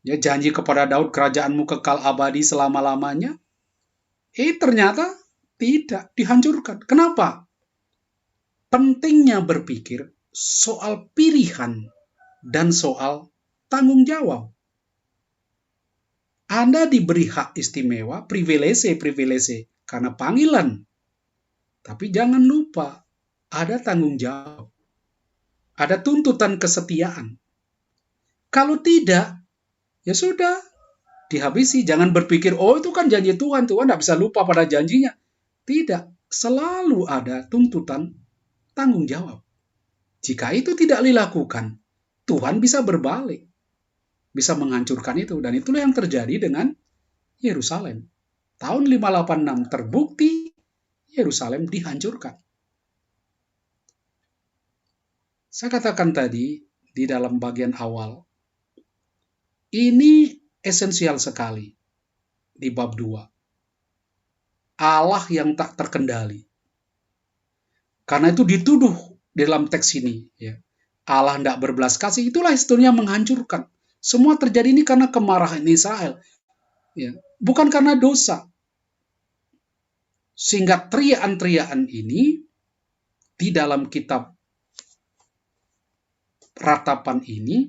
Ya, janji kepada Daud, kerajaanmu kekal abadi selama-lamanya. Ternyata tidak, dihancurkan. Kenapa? Pentingnya berpikir soal pilihan dan soal tanggung jawab. Anda diberi hak istimewa, privilege karena panggilan. Tapi jangan lupa, ada tanggung jawab. Ada tuntutan kesetiaan. Kalau tidak, ya sudah, dihabisi. Jangan berpikir, oh itu kan janji Tuhan, Tuhan tidak bisa lupa pada janjinya. Tidak, selalu ada tuntutan tanggung jawab. Jika itu tidak dilakukan, Tuhan bisa berbalik, bisa menghancurkan itu. Dan itulah yang terjadi dengan Yerusalem. Tahun 586 terbukti Yerusalem dihancurkan. Saya katakan tadi di dalam bagian awal, ini esensial sekali di bab 2. Allah yang tak terkendali. Karena itu dituduh di dalam teks ini. Ya. Allah tidak berbelas kasih, itulah historinya menghancurkan. Semua terjadi ini karena kemarahan Israel. Ya. Bukan karena dosa. Sehingga teriakan-teriakan ini di dalam kitab ratapan ini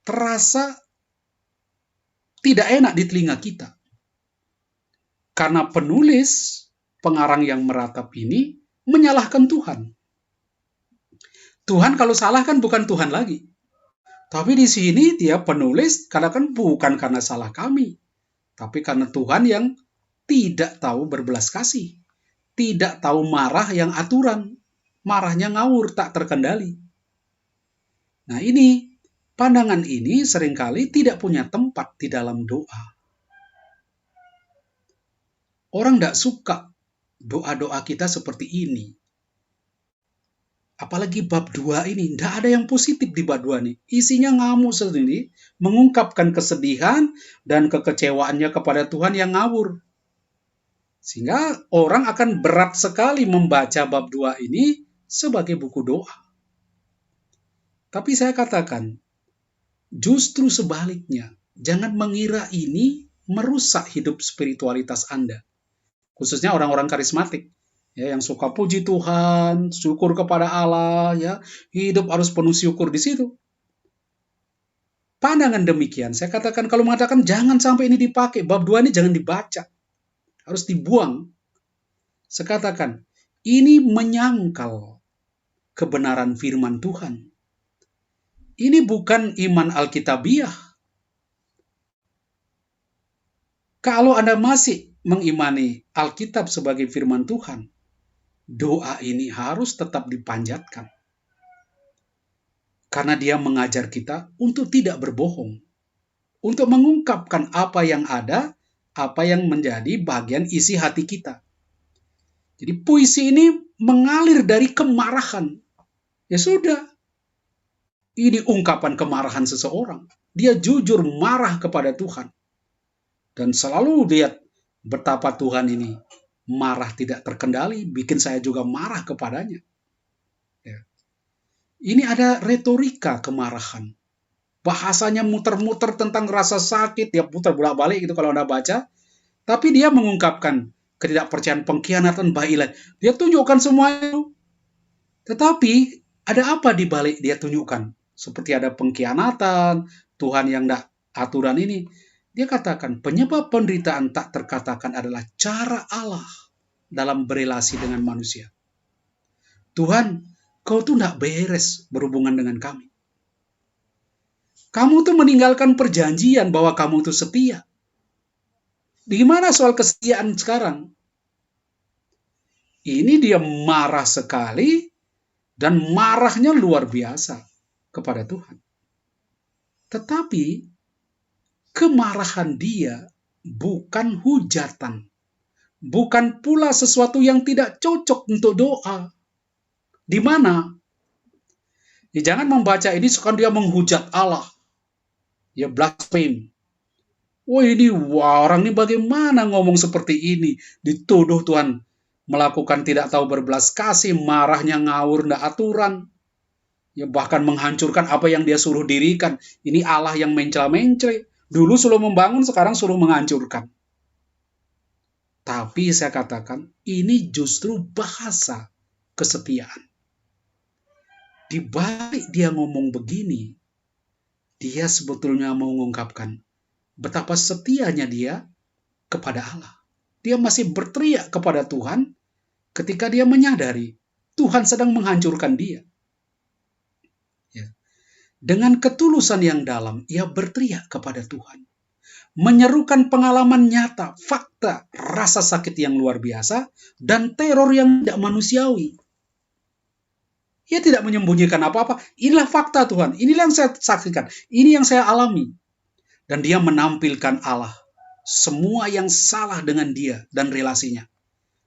terasa tidak enak di telinga kita. Karena penulis, pengarang yang meratap ini menyalahkan Tuhan. Tuhan kalau salah kan bukan Tuhan lagi. Tapi di sini dia penulis katakan bukan karena salah kami, tapi karena Tuhan yang tidak tahu berbelas kasih. Tidak tahu marah yang aturan. Marahnya ngawur, tak terkendali. Nah ini, pandangan ini seringkali tidak punya tempat di dalam doa. Orang tidak suka doa-doa kita seperti ini. Apalagi bab 2 ini, tidak ada yang positif di bab 2 ini. Isinya ngamuk sendiri, mengungkapkan kesedihan dan kekecewaannya kepada Tuhan yang ngawur. Sehingga orang akan berat sekali membaca bab 2 ini sebagai buku doa. Tapi saya katakan, justru sebaliknya, jangan mengira ini merusak hidup spiritualitas Anda. Khususnya orang-orang karismatik. Ya, yang suka puji Tuhan, syukur kepada Allah, ya, hidup harus penuh syukur di situ. Pandangan demikian, saya katakan kalau mengatakan jangan sampai ini dipakai, bab 2 ini jangan dibaca, harus dibuang. Saya katakan, ini menyangkal kebenaran firman Tuhan. Ini bukan iman Alkitabiah. Kalau Anda masih mengimani Alkitab sebagai firman Tuhan, doa ini harus tetap dipanjatkan. Karena dia mengajar kita untuk tidak berbohong. Untuk mengungkapkan apa yang ada, apa yang menjadi bagian isi hati kita. Jadi puisi ini mengalir dari kemarahan. Ya sudah. Ini ungkapan kemarahan seseorang. Dia jujur marah kepada Tuhan. Dan selalu lihat betapa Tuhan ini marah tidak terkendali, bikin saya juga marah kepadanya. Ya. Ini ada retorika kemarahan. Bahasanya muter-muter tentang rasa sakit, dia putar bolak-balik gitu kalau Anda baca. Tapi dia mengungkapkan ketidakpercayaan, pengkhianatan, bailai. Dia tunjukkan semua itu. Tetapi ada apa di balik dia tunjukkan? Seperti ada pengkhianatan, Tuhan yang tidak aturan ini. Dia katakan, penyebab penderitaan tak terkatakan adalah cara Allah dalam berelasi dengan manusia. Tuhan, kau tuh tidak beres berhubungan dengan kami. Kamu tuh meninggalkan perjanjian bahwa kamu tuh setia. Di mana soal kesetiaan sekarang? Ini dia marah sekali dan marahnya luar biasa kepada Tuhan. Tetapi kemarahan dia bukan hujatan. Bukan pula sesuatu yang tidak cocok untuk doa. Di mana? Ya, jangan membaca ini sekarang dia menghujat Allah. Ya blaspheme. Wah orang ini bagaimana ngomong seperti ini? Dituduh Tuhan melakukan tidak tahu berbelas kasih, marahnya ngawur, tidak aturan. Ya bahkan menghancurkan apa yang dia suruh dirikan. Ini Allah yang mencela-mencela. Dulu suruh membangun, sekarang suruh menghancurkan. Tapi saya katakan, ini justru bahasa kesetiaan. Di balik dia ngomong begini, dia sebetulnya mau mengungkapkan betapa setianya dia kepada Allah. Dia masih berteriak kepada Tuhan ketika dia menyadari Tuhan sedang menghancurkan dia. Ya. Dengan ketulusan yang dalam, ia berteriak kepada Tuhan. Menyerukan pengalaman nyata, fakta, rasa sakit yang luar biasa, dan teror yang tidak manusiawi. Ia tidak menyembunyikan apa-apa. Inilah fakta Tuhan. Inilah yang saya saksikan. Ini yang saya alami. Dan dia menampilkan Allah. Semua yang salah dengan dia dan relasinya.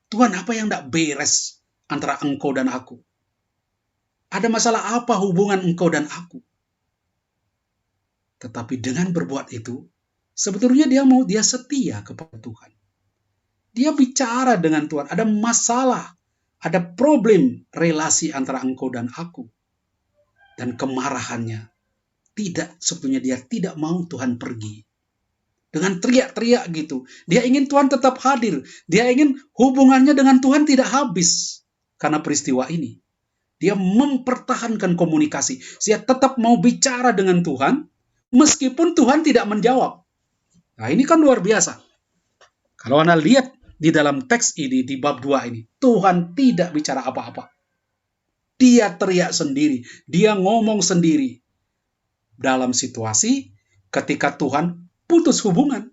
Tuhan, apa yang tidak beres antara engkau dan aku? Ada masalah apa hubungan engkau dan aku? Tetapi dengan berbuat itu, sebetulnya dia setia kepada Tuhan. Dia bicara dengan Tuhan. Ada masalah. Ada problem relasi antara engkau dan aku. Dan kemarahannya. Sebetulnya dia tidak mau Tuhan pergi. Dengan teriak-teriak gitu. Dia ingin Tuhan tetap hadir. Dia ingin hubungannya dengan Tuhan tidak habis. Karena peristiwa ini. Dia mempertahankan komunikasi. Dia tetap mau bicara dengan Tuhan. Meskipun Tuhan tidak menjawab. Nah, ini kan luar biasa. Kalau Anda lihat di dalam teks ini, di bab 2 ini. Tuhan tidak bicara apa-apa. Dia teriak sendiri. Dia ngomong sendiri. Dalam situasi ketika Tuhan putus hubungan.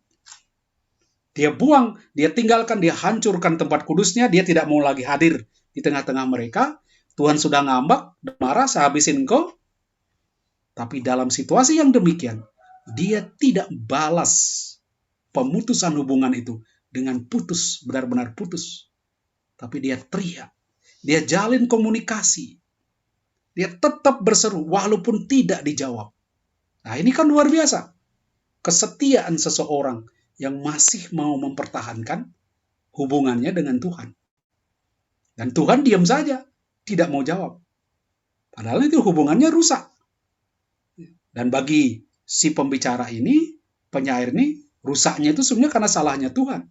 Dia buang, dia tinggalkan, dia hancurkan tempat kudusnya, dia tidak mau lagi hadir di tengah-tengah mereka. Tuhan sudah ngambak, marah, saya habisin kau. Tapi dalam situasi yang demikian, dia tidak balas pemutusan hubungan itu dengan putus, benar-benar putus. Tapi dia teriak, dia jalin komunikasi. Dia tetap berseru walaupun tidak dijawab. Nah, ini kan luar biasa. Kesetiaan seseorang yang masih mau mempertahankan hubungannya dengan Tuhan. Dan Tuhan diam saja, tidak mau jawab. Padahal itu hubungannya rusak. Dan bagi si pembicara ini, penyair ini, rusaknya itu sebenarnya karena salahnya Tuhan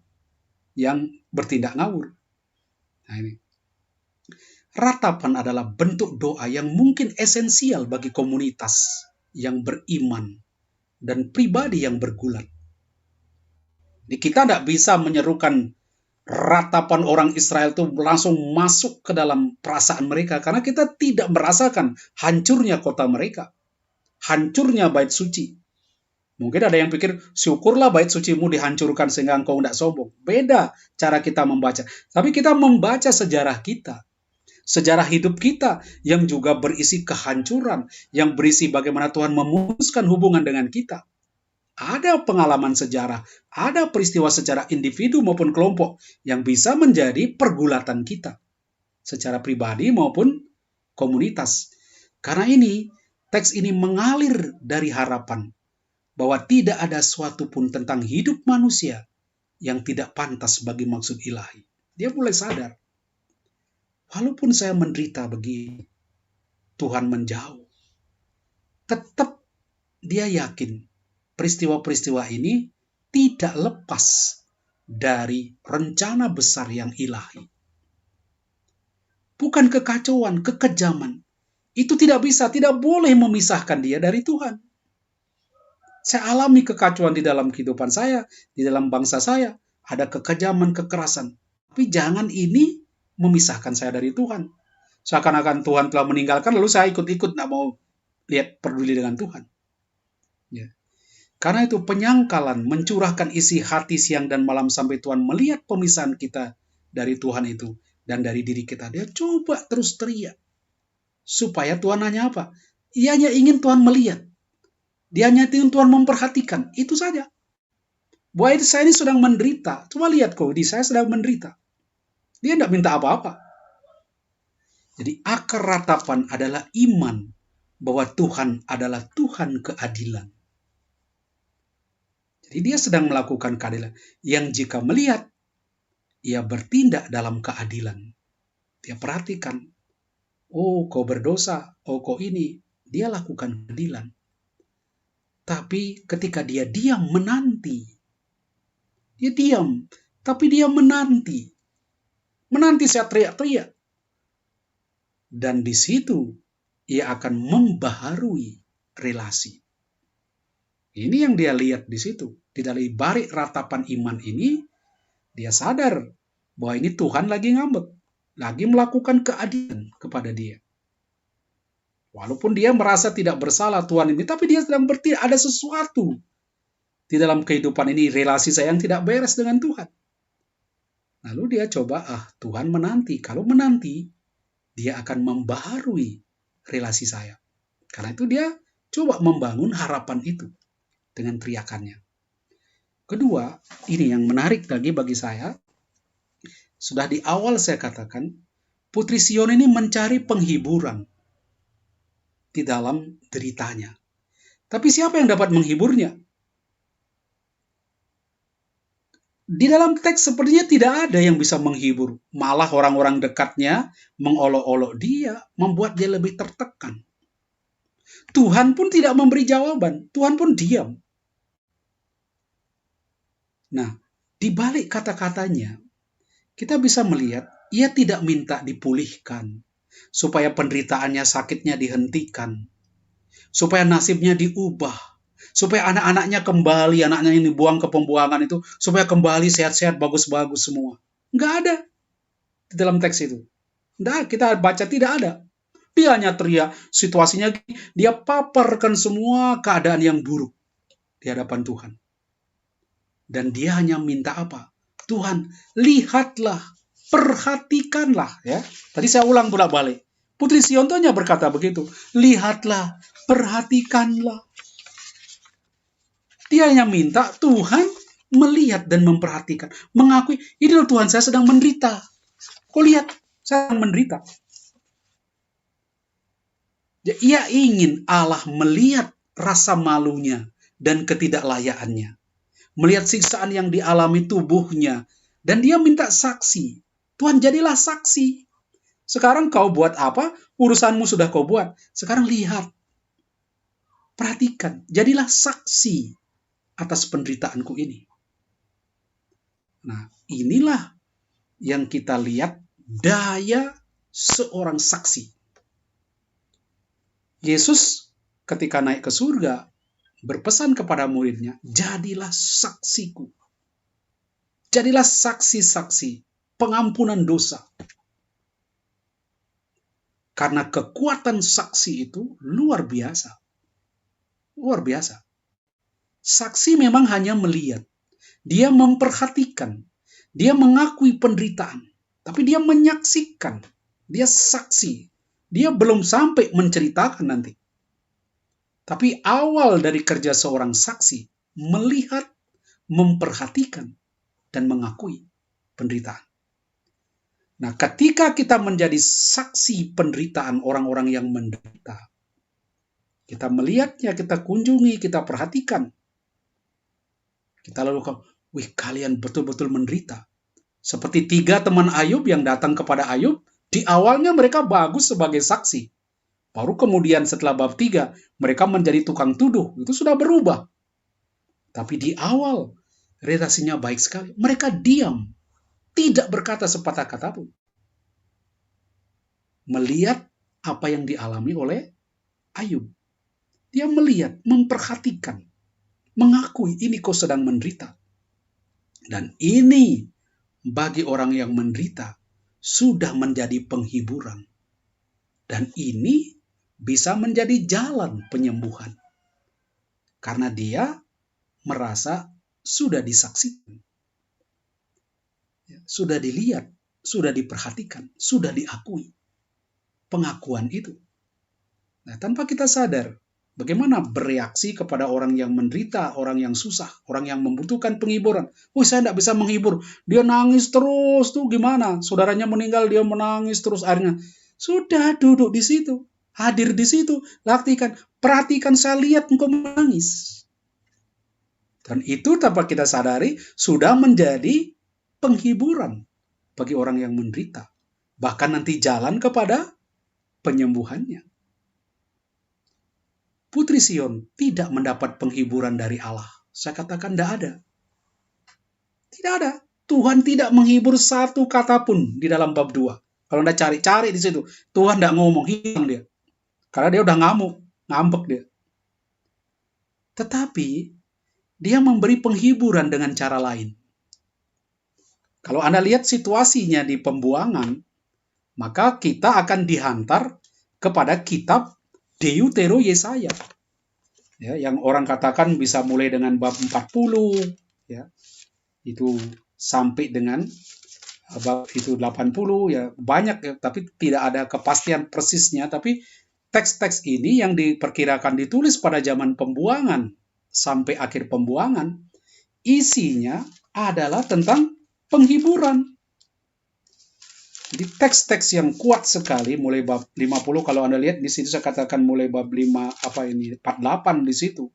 yang bertindak ngawur. Nah, ini. Ratapan adalah bentuk doa yang mungkin esensial bagi komunitas yang beriman dan pribadi yang bergulat. Kita tidak bisa menyerukan ratapan orang Israel itu langsung masuk ke dalam perasaan mereka karena kita tidak merasakan hancurnya kota mereka, hancurnya bait suci. Mungkin ada yang pikir, syukurlah bait sucimu dihancurkan sehingga engkau tidak sombong. Beda cara kita membaca. Tapi kita membaca sejarah kita. Sejarah hidup kita yang juga berisi kehancuran, yang berisi bagaimana Tuhan memutuskan hubungan dengan kita. Ada pengalaman sejarah, ada peristiwa secara individu maupun kelompok yang bisa menjadi pergulatan kita. Secara pribadi maupun komunitas. Karena ini, teks ini mengalir dari harapan bahwa tidak ada suatu pun tentang hidup manusia yang tidak pantas bagi maksud ilahi. Dia mulai sadar, walaupun saya menderita begini, Tuhan menjauh. Tetap dia yakin peristiwa-peristiwa ini tidak lepas dari rencana besar yang ilahi. Bukan kekacauan, kekejaman. Itu tidak bisa, tidak boleh memisahkan dia dari Tuhan. Saya alami kekacauan di dalam kehidupan saya, di dalam bangsa saya. Ada kekejaman, kekerasan. Tapi jangan ini memisahkan saya dari Tuhan. Seakan-akan Tuhan telah meninggalkan, lalu saya ikut-ikut, tidak mau lihat peduli dengan Tuhan. Ya. Karena itu penyangkalan, mencurahkan isi hati siang dan malam sampai Tuhan melihat pemisahan kita dari Tuhan itu dan dari diri kita. Dia coba terus teriak. Supaya Tuhan hanya apa? Ia hanya ingin Tuhan melihat. Dia hanya ingin Tuhan memperhatikan. Itu saja. Bahwa saya ini sedang menderita. Coba lihat kok, saya sedang menderita. Dia tidak minta apa-apa. Jadi akar ratapan adalah iman bahwa Tuhan adalah Tuhan keadilan. Jadi dia sedang melakukan keadilan. Yang jika melihat, ia bertindak dalam keadilan. Dia perhatikan. Oh, kau berdosa. Oh, kau ini. Dia lakukan keadilan. Tapi ketika dia diam menanti. Dia diam. Tapi dia menanti. Menanti saya teriak-teriak. Dan di situ ia akan membaharui relasi. Ini yang dia lihat di situ. Di dalam balik ratapan iman ini, dia sadar bahwa ini Tuhan lagi ngambek, lagi melakukan keadilan kepada dia. Walaupun dia merasa tidak bersalah Tuhan ini, tapi dia sedang ada sesuatu di dalam kehidupan ini, relasi saya yang tidak beres dengan Tuhan. Lalu dia coba, Tuhan menanti. Kalau menanti, dia akan membaharui relasi saya. Karena itu dia coba membangun harapan itu dengan teriakannya. Kedua, ini yang menarik lagi bagi saya. Sudah di awal saya katakan, Putri Sion ini mencari penghiburan di dalam deritanya. Tapi siapa yang dapat menghiburnya? Di dalam teks sepertinya tidak ada yang bisa menghibur. Malah orang-orang dekatnya mengolok-olok dia, membuat dia lebih tertekan. Tuhan pun tidak memberi jawaban. Tuhan pun diam. Nah, di balik kata-katanya, kita bisa melihat ia tidak minta dipulihkan, supaya penderitaannya, sakitnya dihentikan, supaya nasibnya diubah, supaya anak-anaknya kembali, anaknya yang dibuang ke pembuangan itu, supaya kembali sehat-sehat, bagus-bagus semua. Nggak ada di dalam teks itu. Nggak, kita baca tidak ada. Dia hanya teriak, situasinya dia paparkan semua keadaan yang buruk di hadapan Tuhan. Dan dia hanya minta apa? Tuhan, lihatlah, perhatikanlah. Ya, tadi saya ulang bolak-balik. Putri Sion hanya berkata begitu. Lihatlah, perhatikanlah. Dia hanya minta Tuhan melihat dan memperhatikan. Mengakui, ini loh Tuhan, saya sedang menderita. Kau lihat, saya sedang menderita. Ia ingin Allah melihat rasa malunya dan ketidaklayakannya. Melihat siksaan yang dialami tubuhnya. Dan dia minta saksi. Tuhan, jadilah saksi. Sekarang kau buat apa? Urusanmu sudah kau buat. Sekarang lihat. Perhatikan. Jadilah saksi atas penderitaanku ini. Nah, inilah yang kita lihat daya seorang saksi. Yesus ketika naik ke surga, berpesan kepada muridnya, jadilah saksiku. Jadilah saksi-saksi pengampunan dosa. Karena kekuatan saksi itu luar biasa. Luar biasa. Saksi memang hanya melihat. Dia memperhatikan. Dia mengakui penderitaan. Tapi dia menyaksikan. Dia saksi. Dia belum sampai menceritakan nanti. Tapi awal dari kerja seorang saksi, melihat, memperhatikan, dan mengakui penderitaan. Nah, ketika kita menjadi saksi penderitaan orang-orang yang menderita, kita melihatnya, kita kunjungi, kita perhatikan. Kita lalu, kalian betul-betul menderita. Seperti 3 teman Ayub yang datang kepada Ayub, di awalnya mereka bagus sebagai saksi. Baru kemudian setelah bab 3, mereka menjadi tukang tuduh. Itu sudah berubah. Tapi di awal, relasinya baik sekali. Mereka diam. Tidak berkata sepatah kata pun. Melihat apa yang dialami oleh Ayub. Dia melihat, memperhatikan. Mengakui ini kau sedang menderita. Dan ini bagi orang yang menderita sudah menjadi penghiburan. Dan ini bisa menjadi jalan penyembuhan. Karena dia merasa sudah disaksikan. Sudah dilihat, sudah diperhatikan, sudah diakui. Pengakuan itu. Nah, tanpa kita sadar, bagaimana bereaksi kepada orang yang menderita, orang yang susah, orang yang membutuhkan penghiburan. Saya tidak bisa menghibur. Dia nangis terus, tuh gimana? Saudaranya meninggal, dia menangis terus. Akhirnya, sudah duduk di situ. Hadir di situ, laktikan, perhatikan, saya lihat engkau menangis. Dan itu tanpa kita sadari sudah menjadi penghiburan bagi orang yang menderita. Bahkan nanti jalan kepada penyembuhannya. Putri Sion tidak mendapat penghiburan dari Allah. Saya katakan tidak ada. Tidak ada. Tuhan tidak menghibur satu kata pun di dalam bab 2. Kalau Anda cari-cari di situ, Tuhan tidak ngomong, hilang dia. Karena dia udah ngambek dia. Tetapi dia memberi penghiburan dengan cara lain. Kalau Anda lihat situasinya di pembuangan, maka kita akan dihantar kepada kitab Deutero Yesaya. Ya, yang orang katakan bisa mulai dengan bab 40, ya, itu sampai dengan bab itu 80, ya banyak ya, tapi tidak ada kepastian persisnya. Tapi teks-teks ini yang diperkirakan ditulis pada zaman pembuangan sampai akhir pembuangan, isinya adalah tentang penghiburan. Jadi teks-teks yang kuat sekali mulai bab 50, kalau Anda lihat di situ saya katakan mulai bab 48 di situ.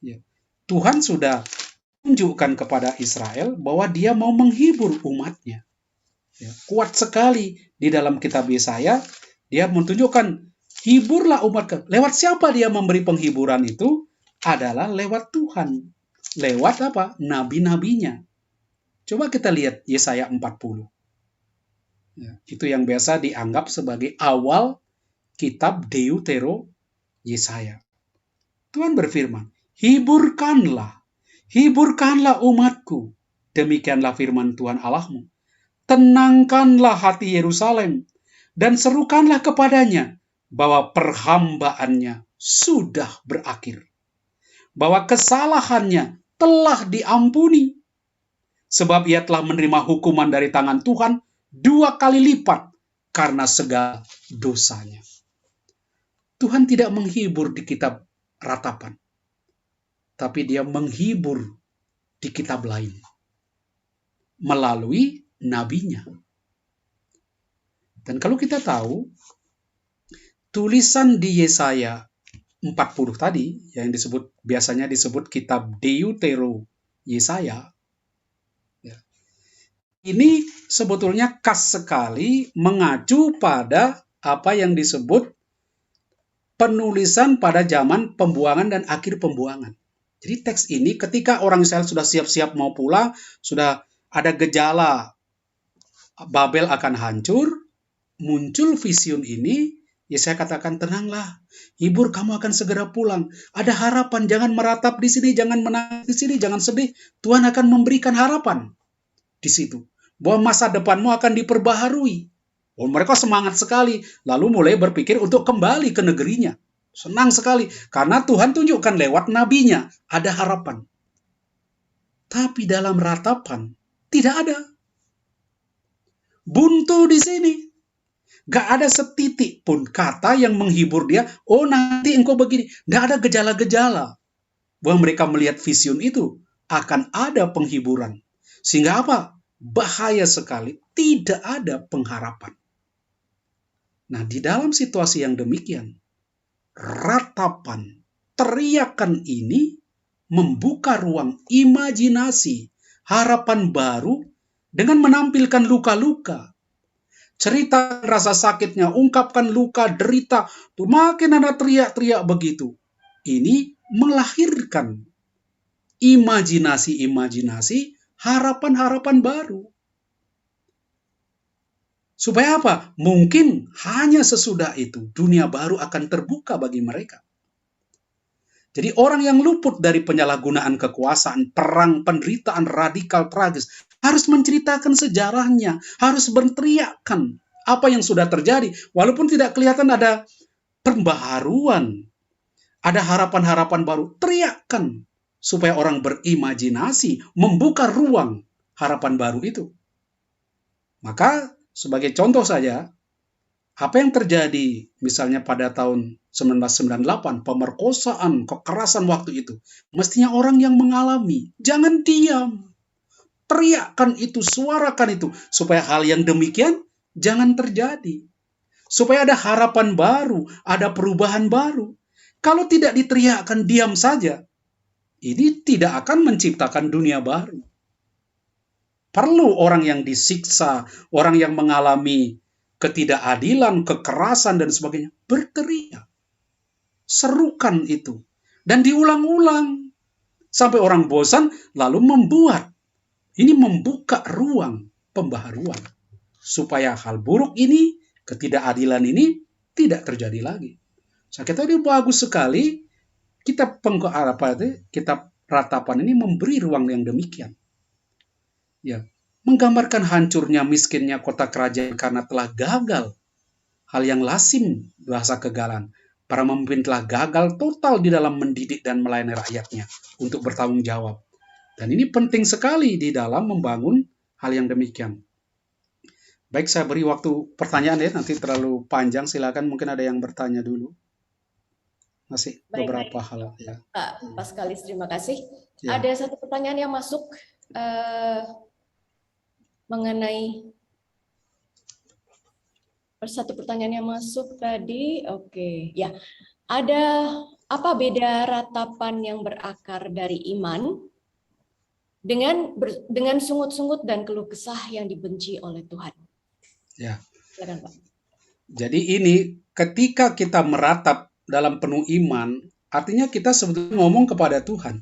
Ya. Tuhan sudah tunjukkan kepada Israel bahwa dia mau menghibur umatnya. Ya. Kuat sekali di dalam kitab Yesaya, dia menunjukkan hiburlah umatku. Lewat siapa dia memberi penghiburan itu? Adalah lewat Tuhan. Lewat apa? Nabi-nabinya. Coba kita lihat Yesaya 40. Ya, itu yang biasa dianggap sebagai awal kitab Deutero Yesaya. Tuhan berfirman, hiburkanlah umatku. Demikianlah firman Tuhan Allahmu. Tenangkanlah hati Yerusalem dan serukanlah kepadanya bahwa perhambaannya sudah berakhir. Bahwa kesalahannya telah diampuni. Sebab ia telah menerima hukuman dari tangan Tuhan 2 kali lipat karena segala dosanya. Tuhan tidak menghibur di kitab ratapan, tapi dia menghibur di kitab lain melalui nabinya. Dan kalau kita tahu, tulisan di Yesaya 40 tadi, yang biasanya disebut kitab Deutero Yesaya, ini sebetulnya khas sekali mengacu pada apa yang disebut penulisan pada zaman pembuangan dan akhir pembuangan. Jadi teks ini ketika orang Israel sudah siap-siap mau pulang, sudah ada gejala Babel akan hancur, muncul vision ini, ya saya katakan tenanglah, hibur kamu akan segera pulang. Ada harapan, jangan meratap di sini, jangan menangis di sini, jangan sedih. Tuhan akan memberikan harapan di situ. Bahwa masa depanmu akan diperbaharui. Oh, mereka semangat sekali. Lalu mulai berpikir untuk kembali ke negerinya. Senang sekali. Karena Tuhan tunjukkan lewat nabinya. Ada harapan. Tapi dalam ratapan, tidak ada. Buntu di sini. Gak ada setitik pun kata yang menghibur dia. Oh, nanti engkau begini. Gak ada gejala-gejala. Bahwa mereka melihat vision itu. Akan ada penghiburan. Sehingga apa? Bahaya sekali, tidak ada pengharapan. Nah, di dalam situasi yang demikian, ratapan, teriakan ini membuka ruang imajinasi, harapan baru dengan menampilkan luka-luka. Cerita rasa sakitnya, ungkapkan luka, derita, tuh makin ada teriak-teriak begitu. Ini melahirkan imajinasi-imajinasi, harapan-harapan baru. Supaya apa? Mungkin hanya sesudah itu dunia baru akan terbuka bagi mereka. Jadi orang yang luput dari penyalahgunaan kekuasaan, perang, penderitaan radikal tragis, harus menceritakan sejarahnya, harus berteriakkan apa yang sudah terjadi. Walaupun tidak kelihatan ada pembaharuan, ada harapan-harapan baru, teriakkan. Supaya orang berimajinasi, membuka ruang harapan baru itu. Maka sebagai contoh saja, apa yang terjadi misalnya pada tahun 1998, pemerkosaan, kekerasan waktu itu, mestinya orang yang mengalami, jangan diam. Teriakkan itu, suarakan itu, supaya hal yang demikian jangan terjadi. Supaya ada harapan baru, ada perubahan baru. Kalau tidak diteriakkan, diam saja, ini tidak akan menciptakan dunia baru. Perlu orang yang disiksa, orang yang mengalami ketidakadilan, kekerasan, dan sebagainya, berteriak. Serukan itu. Dan diulang-ulang. Sampai orang bosan, lalu membuat. Ini membuka ruang pembaharuan. Supaya hal buruk ini, ketidakadilan ini, tidak terjadi lagi. Saya kira ini bagus sekali. kitab Ratapan ini memberi ruang yang demikian. Ya, menggambarkan hancurnya miskinnya kota kerajaan karena telah gagal. Hal yang lazim bahasa kegalan. Para pemimpin telah gagal total di dalam mendidik dan melayani rakyatnya untuk bertanggung jawab. Dan ini penting sekali di dalam membangun hal yang demikian. Baik, saya beri waktu pertanyaan ya, nanti terlalu panjang. Silakan, mungkin ada yang bertanya dulu. Masih beberapa hal ya. Pak Paskalis, terima kasih. Ya. Ada satu pertanyaan yang masuk mengenai satu pertanyaan yang masuk tadi. Oke, ya. Ada apa beda ratapan yang berakar dari iman dengan sungut-sungut dan keluh kesah yang dibenci oleh Tuhan? Ya. Silakan, Pak. Jadi ini ketika kita meratap dalam penuh iman, artinya kita sebetulnya ngomong kepada Tuhan.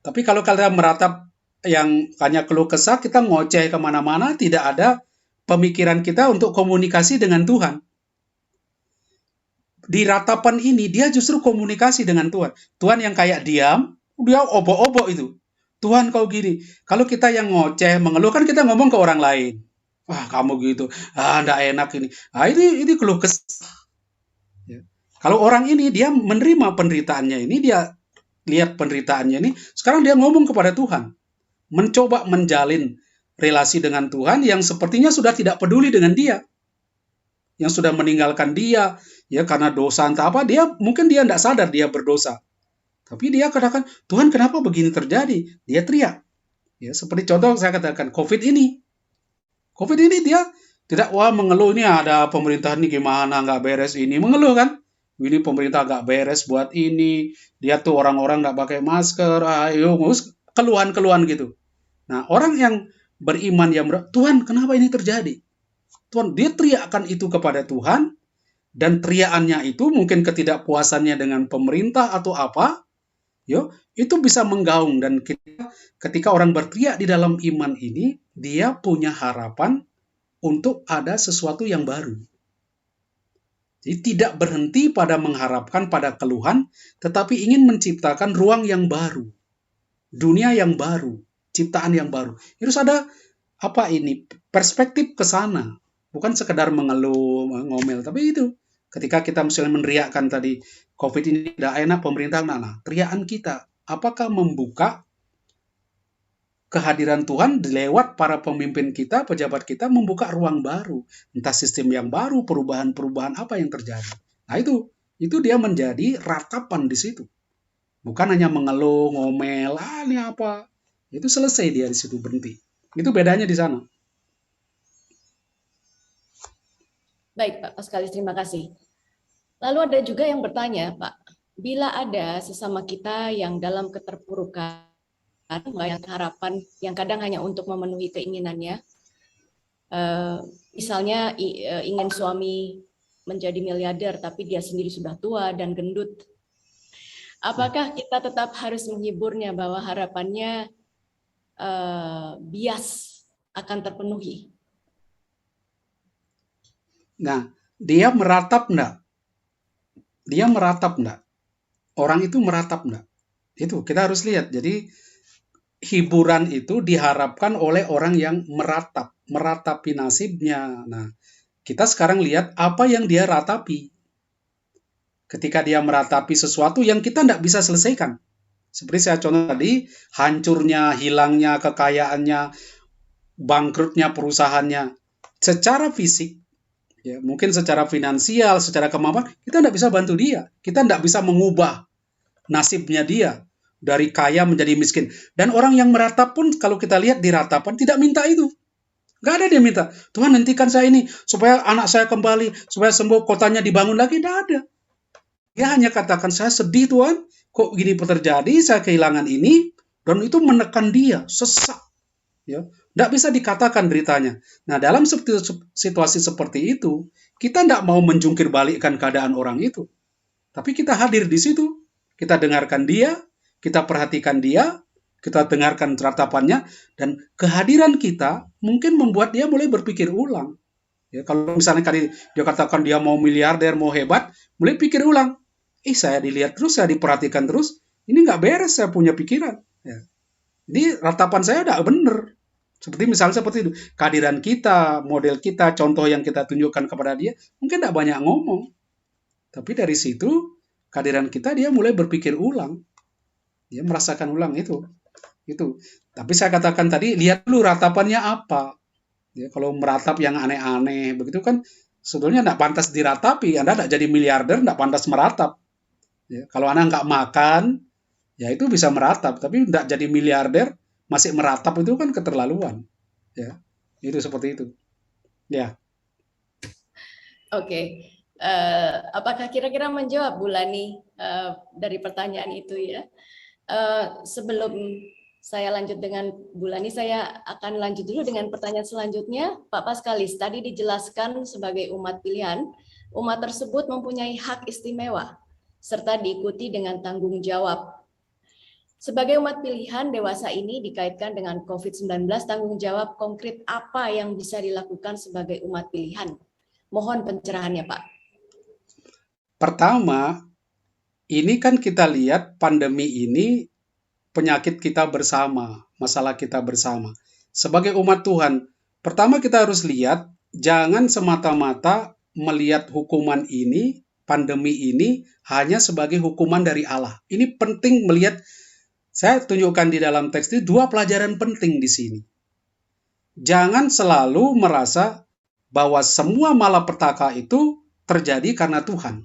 Tapi kalau kalian meratap yang hanya keluh kesah, kita ngoceh kemana-mana, tidak ada pemikiran kita untuk komunikasi dengan Tuhan. Di ratapan ini, dia justru komunikasi dengan Tuhan. Tuhan yang kayak diam, dia obok-obok itu. Tuhan kau gini. Kalau kita yang ngoceh, mengeluh, kan kita ngomong ke orang lain. Wah, kamu gitu. Nggak enak ini. Ini keluh kesah. Ya. Kalau orang ini, dia menerima penderitaannya ini, dia lihat penderitaannya ini, sekarang dia ngomong kepada Tuhan. Mencoba menjalin relasi dengan Tuhan yang sepertinya sudah tidak peduli dengan dia. Yang sudah meninggalkan dia, ya karena dosa entah apa, mungkin dia tidak sadar dia berdosa. Tapi dia katakan, Tuhan kenapa begini terjadi? Dia teriak. Ya, seperti contoh saya katakan, COVID ini. COVID ini dia tidak mengeluh, ini ada pemerintah ini gimana, nggak beres ini. Mengeluh kan? Ini pemerintah nggak beres buat ini. Dia tuh orang-orang nggak pakai masker. Keluhan-keluhan gitu. Nah, orang yang beriman, Tuhan kenapa ini terjadi? Tuhan, dia teriakkan itu kepada Tuhan, dan teriakannya itu mungkin ketidakpuasannya dengan pemerintah atau apa, itu bisa menggaung. Dan ketika orang berteriak di dalam iman ini, dia punya harapan untuk ada sesuatu yang baru. Jadi tidak berhenti pada mengharapkan pada keluhan, tetapi ingin menciptakan ruang yang baru, dunia yang baru, ciptaan yang baru. Harus ada perspektif ke sana. Bukan sekedar mengeluh, ngomel, tapi itu. Ketika kita misalnya meneriakkan tadi, COVID ini tidak enak, pemerintah, teriakan kita, apakah membuka kehadiran Tuhan lewat para pemimpin kita, pejabat kita, membuka ruang baru. Entah sistem yang baru, perubahan-perubahan apa yang terjadi. Nah itu dia menjadi ratapan di situ. Bukan hanya mengeluh, ngomel, ini apa. Itu selesai dia di situ, berhenti. Itu bedanya di sana. Baik, Pak Paskalis, terima kasih. Lalu ada juga yang bertanya, Pak, bila ada sesama kita yang dalam keterpurukan, yang harapan yang kadang hanya untuk memenuhi keinginannya, misalnya ingin suami menjadi miliarder, tapi dia sendiri sudah tua dan gendut, apakah kita tetap harus menghiburnya bahwa harapannya bias akan terpenuhi? Nah, dia meratap enggak? Dia meratap enggak? Orang itu meratap enggak? Itu kita harus lihat. Jadi hiburan itu diharapkan oleh orang yang meratapi nasibnya. Nah, kita sekarang lihat apa yang dia ratapi. Ketika dia meratapi sesuatu yang kita enggak bisa selesaikan. Seperti saya contoh tadi, hancurnya, hilangnya kekayaannya, bangkrutnya perusahaannya. Secara fisik, ya, mungkin secara finansial, secara kemampuan, kita tidak bisa bantu dia. Kita tidak bisa mengubah nasibnya dia dari kaya menjadi miskin. Dan orang yang meratap pun, kalau kita lihat di ratapan, tidak minta itu. Nggak ada dia minta, Tuhan hentikan saya ini, supaya anak saya kembali, supaya sembuh, kotanya dibangun lagi. Tidak ada. Dia hanya katakan, saya sedih Tuhan, kok gini terjadi, saya kehilangan ini, dan itu menekan dia, sesak. Ya. Tidak bisa dikatakan beritanya. Nah, dalam situasi seperti itu, kita tidak mau menjungkir balikkan keadaan orang itu. Tapi kita hadir di situ. Kita dengarkan dia, kita perhatikan dia, kita dengarkan ratapannya, dan kehadiran kita mungkin membuat dia mulai berpikir ulang. Ya, kalau misalnya dia katakan dia mau miliarder, mau hebat, mulai pikir ulang. Saya dilihat terus, saya diperhatikan terus, ini nggak beres saya punya pikiran. Ya. Jadi ratapan saya udah bener. Seperti misalnya seperti itu, kehadiran kita, model kita, contoh yang kita tunjukkan kepada dia, mungkin tidak banyak ngomong. Tapi dari situ, kehadiran kita dia mulai berpikir ulang. Dia merasakan ulang itu. Tapi saya katakan tadi, lihat dulu ratapannya apa. Ya, kalau meratap yang aneh-aneh, begitu kan sebetulnya tidak pantas diratapi. Anda tidak jadi miliarder, tidak pantas meratap. Ya, kalau Anda nggak makan, ya itu bisa meratap. Tapi tidak jadi miliarder, masih meratap itu kan keterlaluan. Ya, itu seperti itu. Ya, Oke. Apakah kira-kira menjawab Bu Lani dari pertanyaan itu ya? Sebelum saya lanjut dengan Bu Lani, saya akan lanjut dulu dengan pertanyaan selanjutnya. Pak Paskalis, tadi dijelaskan sebagai umat pilihan, umat tersebut mempunyai hak istimewa, serta diikuti dengan tanggung jawab. Sebagai umat pilihan dewasa ini dikaitkan dengan COVID-19, tanggung jawab konkret apa yang bisa dilakukan sebagai umat pilihan? Mohon pencerahannya, Pak. pertama, ini kan kita lihat pandemi ini penyakit kita bersama, masalah kita bersama. Sebagai umat Tuhan, pertama kita harus lihat, jangan semata-mata melihat hukuman ini, pandemi ini, hanya sebagai hukuman dari Allah. Ini penting melihat, saya tunjukkan di dalam teks itu dua pelajaran penting di sini. Jangan selalu merasa bahwa semua malapetaka itu terjadi karena Tuhan.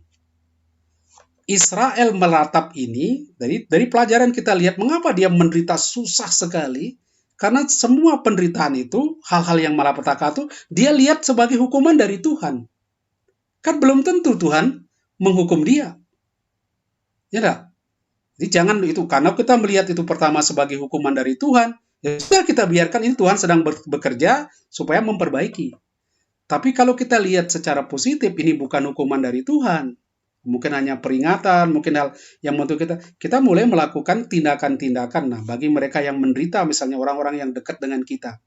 Israel meratap ini, dari pelajaran kita lihat mengapa dia menderita susah sekali, karena semua penderitaan itu, hal-hal yang malapetaka itu, dia lihat sebagai hukuman dari Tuhan. Kan belum tentu Tuhan menghukum dia. Ya enggak? Jadi jangan itu, karena kita melihat itu pertama sebagai hukuman dari Tuhan, ya sudah kita biarkan ini Tuhan sedang bekerja supaya memperbaiki. Tapi kalau kita lihat secara positif, ini bukan hukuman dari Tuhan, mungkin hanya peringatan, mungkin hal yang untuk kita mulai melakukan tindakan-tindakan. Nah, bagi mereka yang menderita, misalnya orang-orang yang dekat dengan kita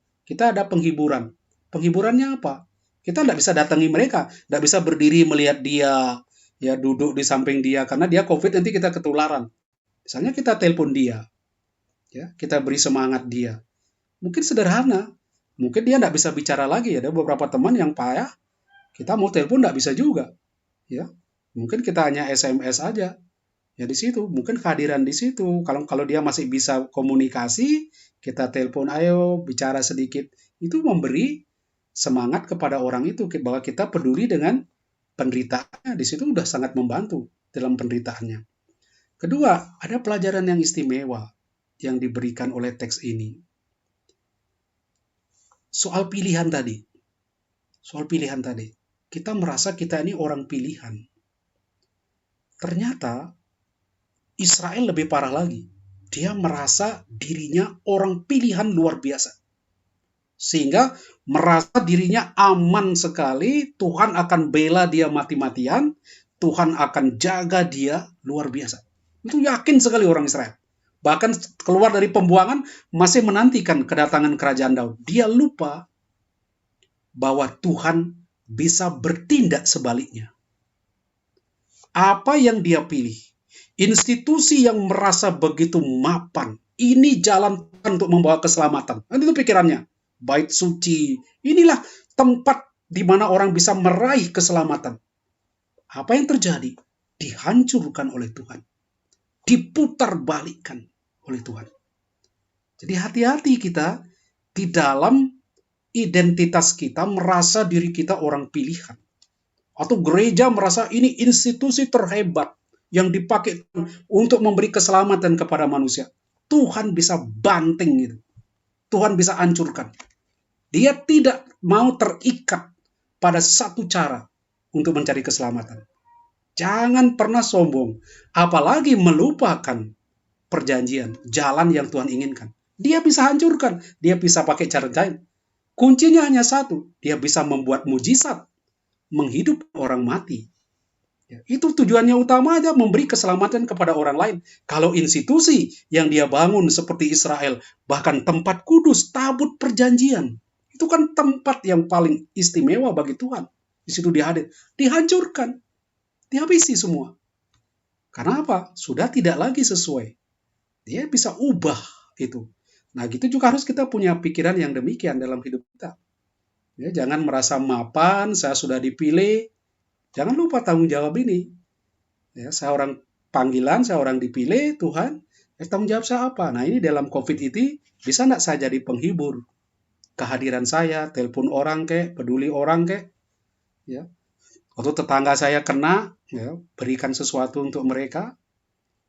ada penghiburan. Penghiburannya apa? Kita tidak bisa datangi mereka, tidak bisa berdiri melihat dia, ya duduk di samping dia, karena dia COVID nanti kita ketularan. Misalnya kita telepon dia, ya kita beri semangat dia. Mungkin sederhana, mungkin dia tidak bisa bicara lagi. Ada beberapa teman yang payah, kita mau telepon tidak bisa juga, ya. Mungkin kita hanya SMS aja. Ya di situ, mungkin kehadiran di situ. Kalau dia masih bisa komunikasi, kita telepon, ayo bicara sedikit. Itu memberi semangat kepada orang itu bahwa kita peduli dengan penderitaannya. Di situ sudah sangat membantu dalam penderitaannya. Kedua, ada pelajaran yang istimewa yang diberikan oleh teks ini. Soal pilihan tadi. Kita merasa kita ini orang pilihan. Ternyata Israel lebih parah lagi. Dia merasa dirinya orang pilihan luar biasa. Sehingga merasa dirinya aman sekali, Tuhan akan bela dia mati-matian, Tuhan akan jaga dia luar biasa. Itu yakin sekali orang Israel. Bahkan keluar dari pembuangan masih menantikan kedatangan kerajaan Daud. Dia lupa bahwa Tuhan bisa bertindak sebaliknya. Apa yang dia pilih? Institusi yang merasa begitu mapan. Ini jalan untuk membawa keselamatan. Itu pikirannya. Bait suci. Inilah tempat di mana orang bisa meraih keselamatan. Apa yang terjadi? Dihancurkan oleh Tuhan. Diputarbalikkan oleh Tuhan. Jadi hati-hati kita di dalam identitas kita merasa diri kita orang pilihan. Atau gereja merasa ini institusi terhebat yang dipakai untuk memberi keselamatan kepada manusia. Tuhan bisa banting itu. Tuhan bisa hancurkan. Dia tidak mau terikat pada satu cara untuk mencari keselamatan. Jangan pernah sombong, apalagi melupakan perjanjian, jalan yang Tuhan inginkan. Dia bisa hancurkan, dia bisa pakai cara lain. Kuncinya hanya satu, dia bisa membuat mujizat, menghidup orang mati. Ya, itu tujuannya utama aja, memberi keselamatan kepada orang lain. Kalau institusi yang dia bangun seperti Israel, bahkan tempat kudus, tabut perjanjian, itu kan tempat yang paling istimewa bagi Tuhan. Di situ dia hadir, dihancurkan, dihabisi semua. Karena apa? Sudah tidak lagi sesuai. Dia bisa ubah itu. Nah, gitu juga harus kita punya pikiran yang demikian dalam hidup kita. Ya, jangan merasa mapan, saya sudah dipilih. Jangan lupa tanggung jawab ini. Ya, saya orang panggilan, saya orang dipilih Tuhan. Tanggung jawab saya apa? Nah, ini dalam COVID ini bisa nggak saya jadi penghibur? Kehadiran saya, telepon orang kek, peduli orang kek, ya. Waktu tetangga saya kena, ya, berikan sesuatu untuk mereka.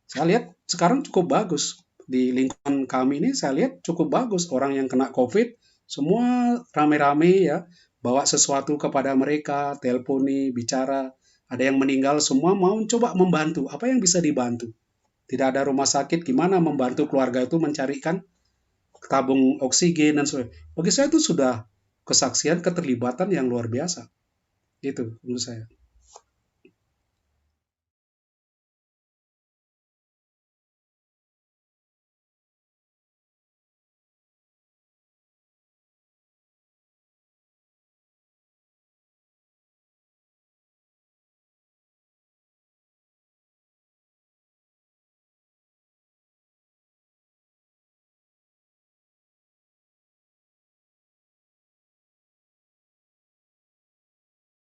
Saya lihat sekarang cukup bagus. Di lingkungan kami ini saya lihat cukup bagus. Orang yang kena COVID, semua rame-rame ya, bawa sesuatu kepada mereka, telponi, bicara. Ada yang meninggal, semua mau coba membantu. Apa yang bisa dibantu? Tidak ada rumah sakit, gimana membantu keluarga itu mencarikan tabung oksigen dan sebagainya. Bagi saya itu sudah kesaksian keterlibatan yang luar biasa. Itu menurut saya.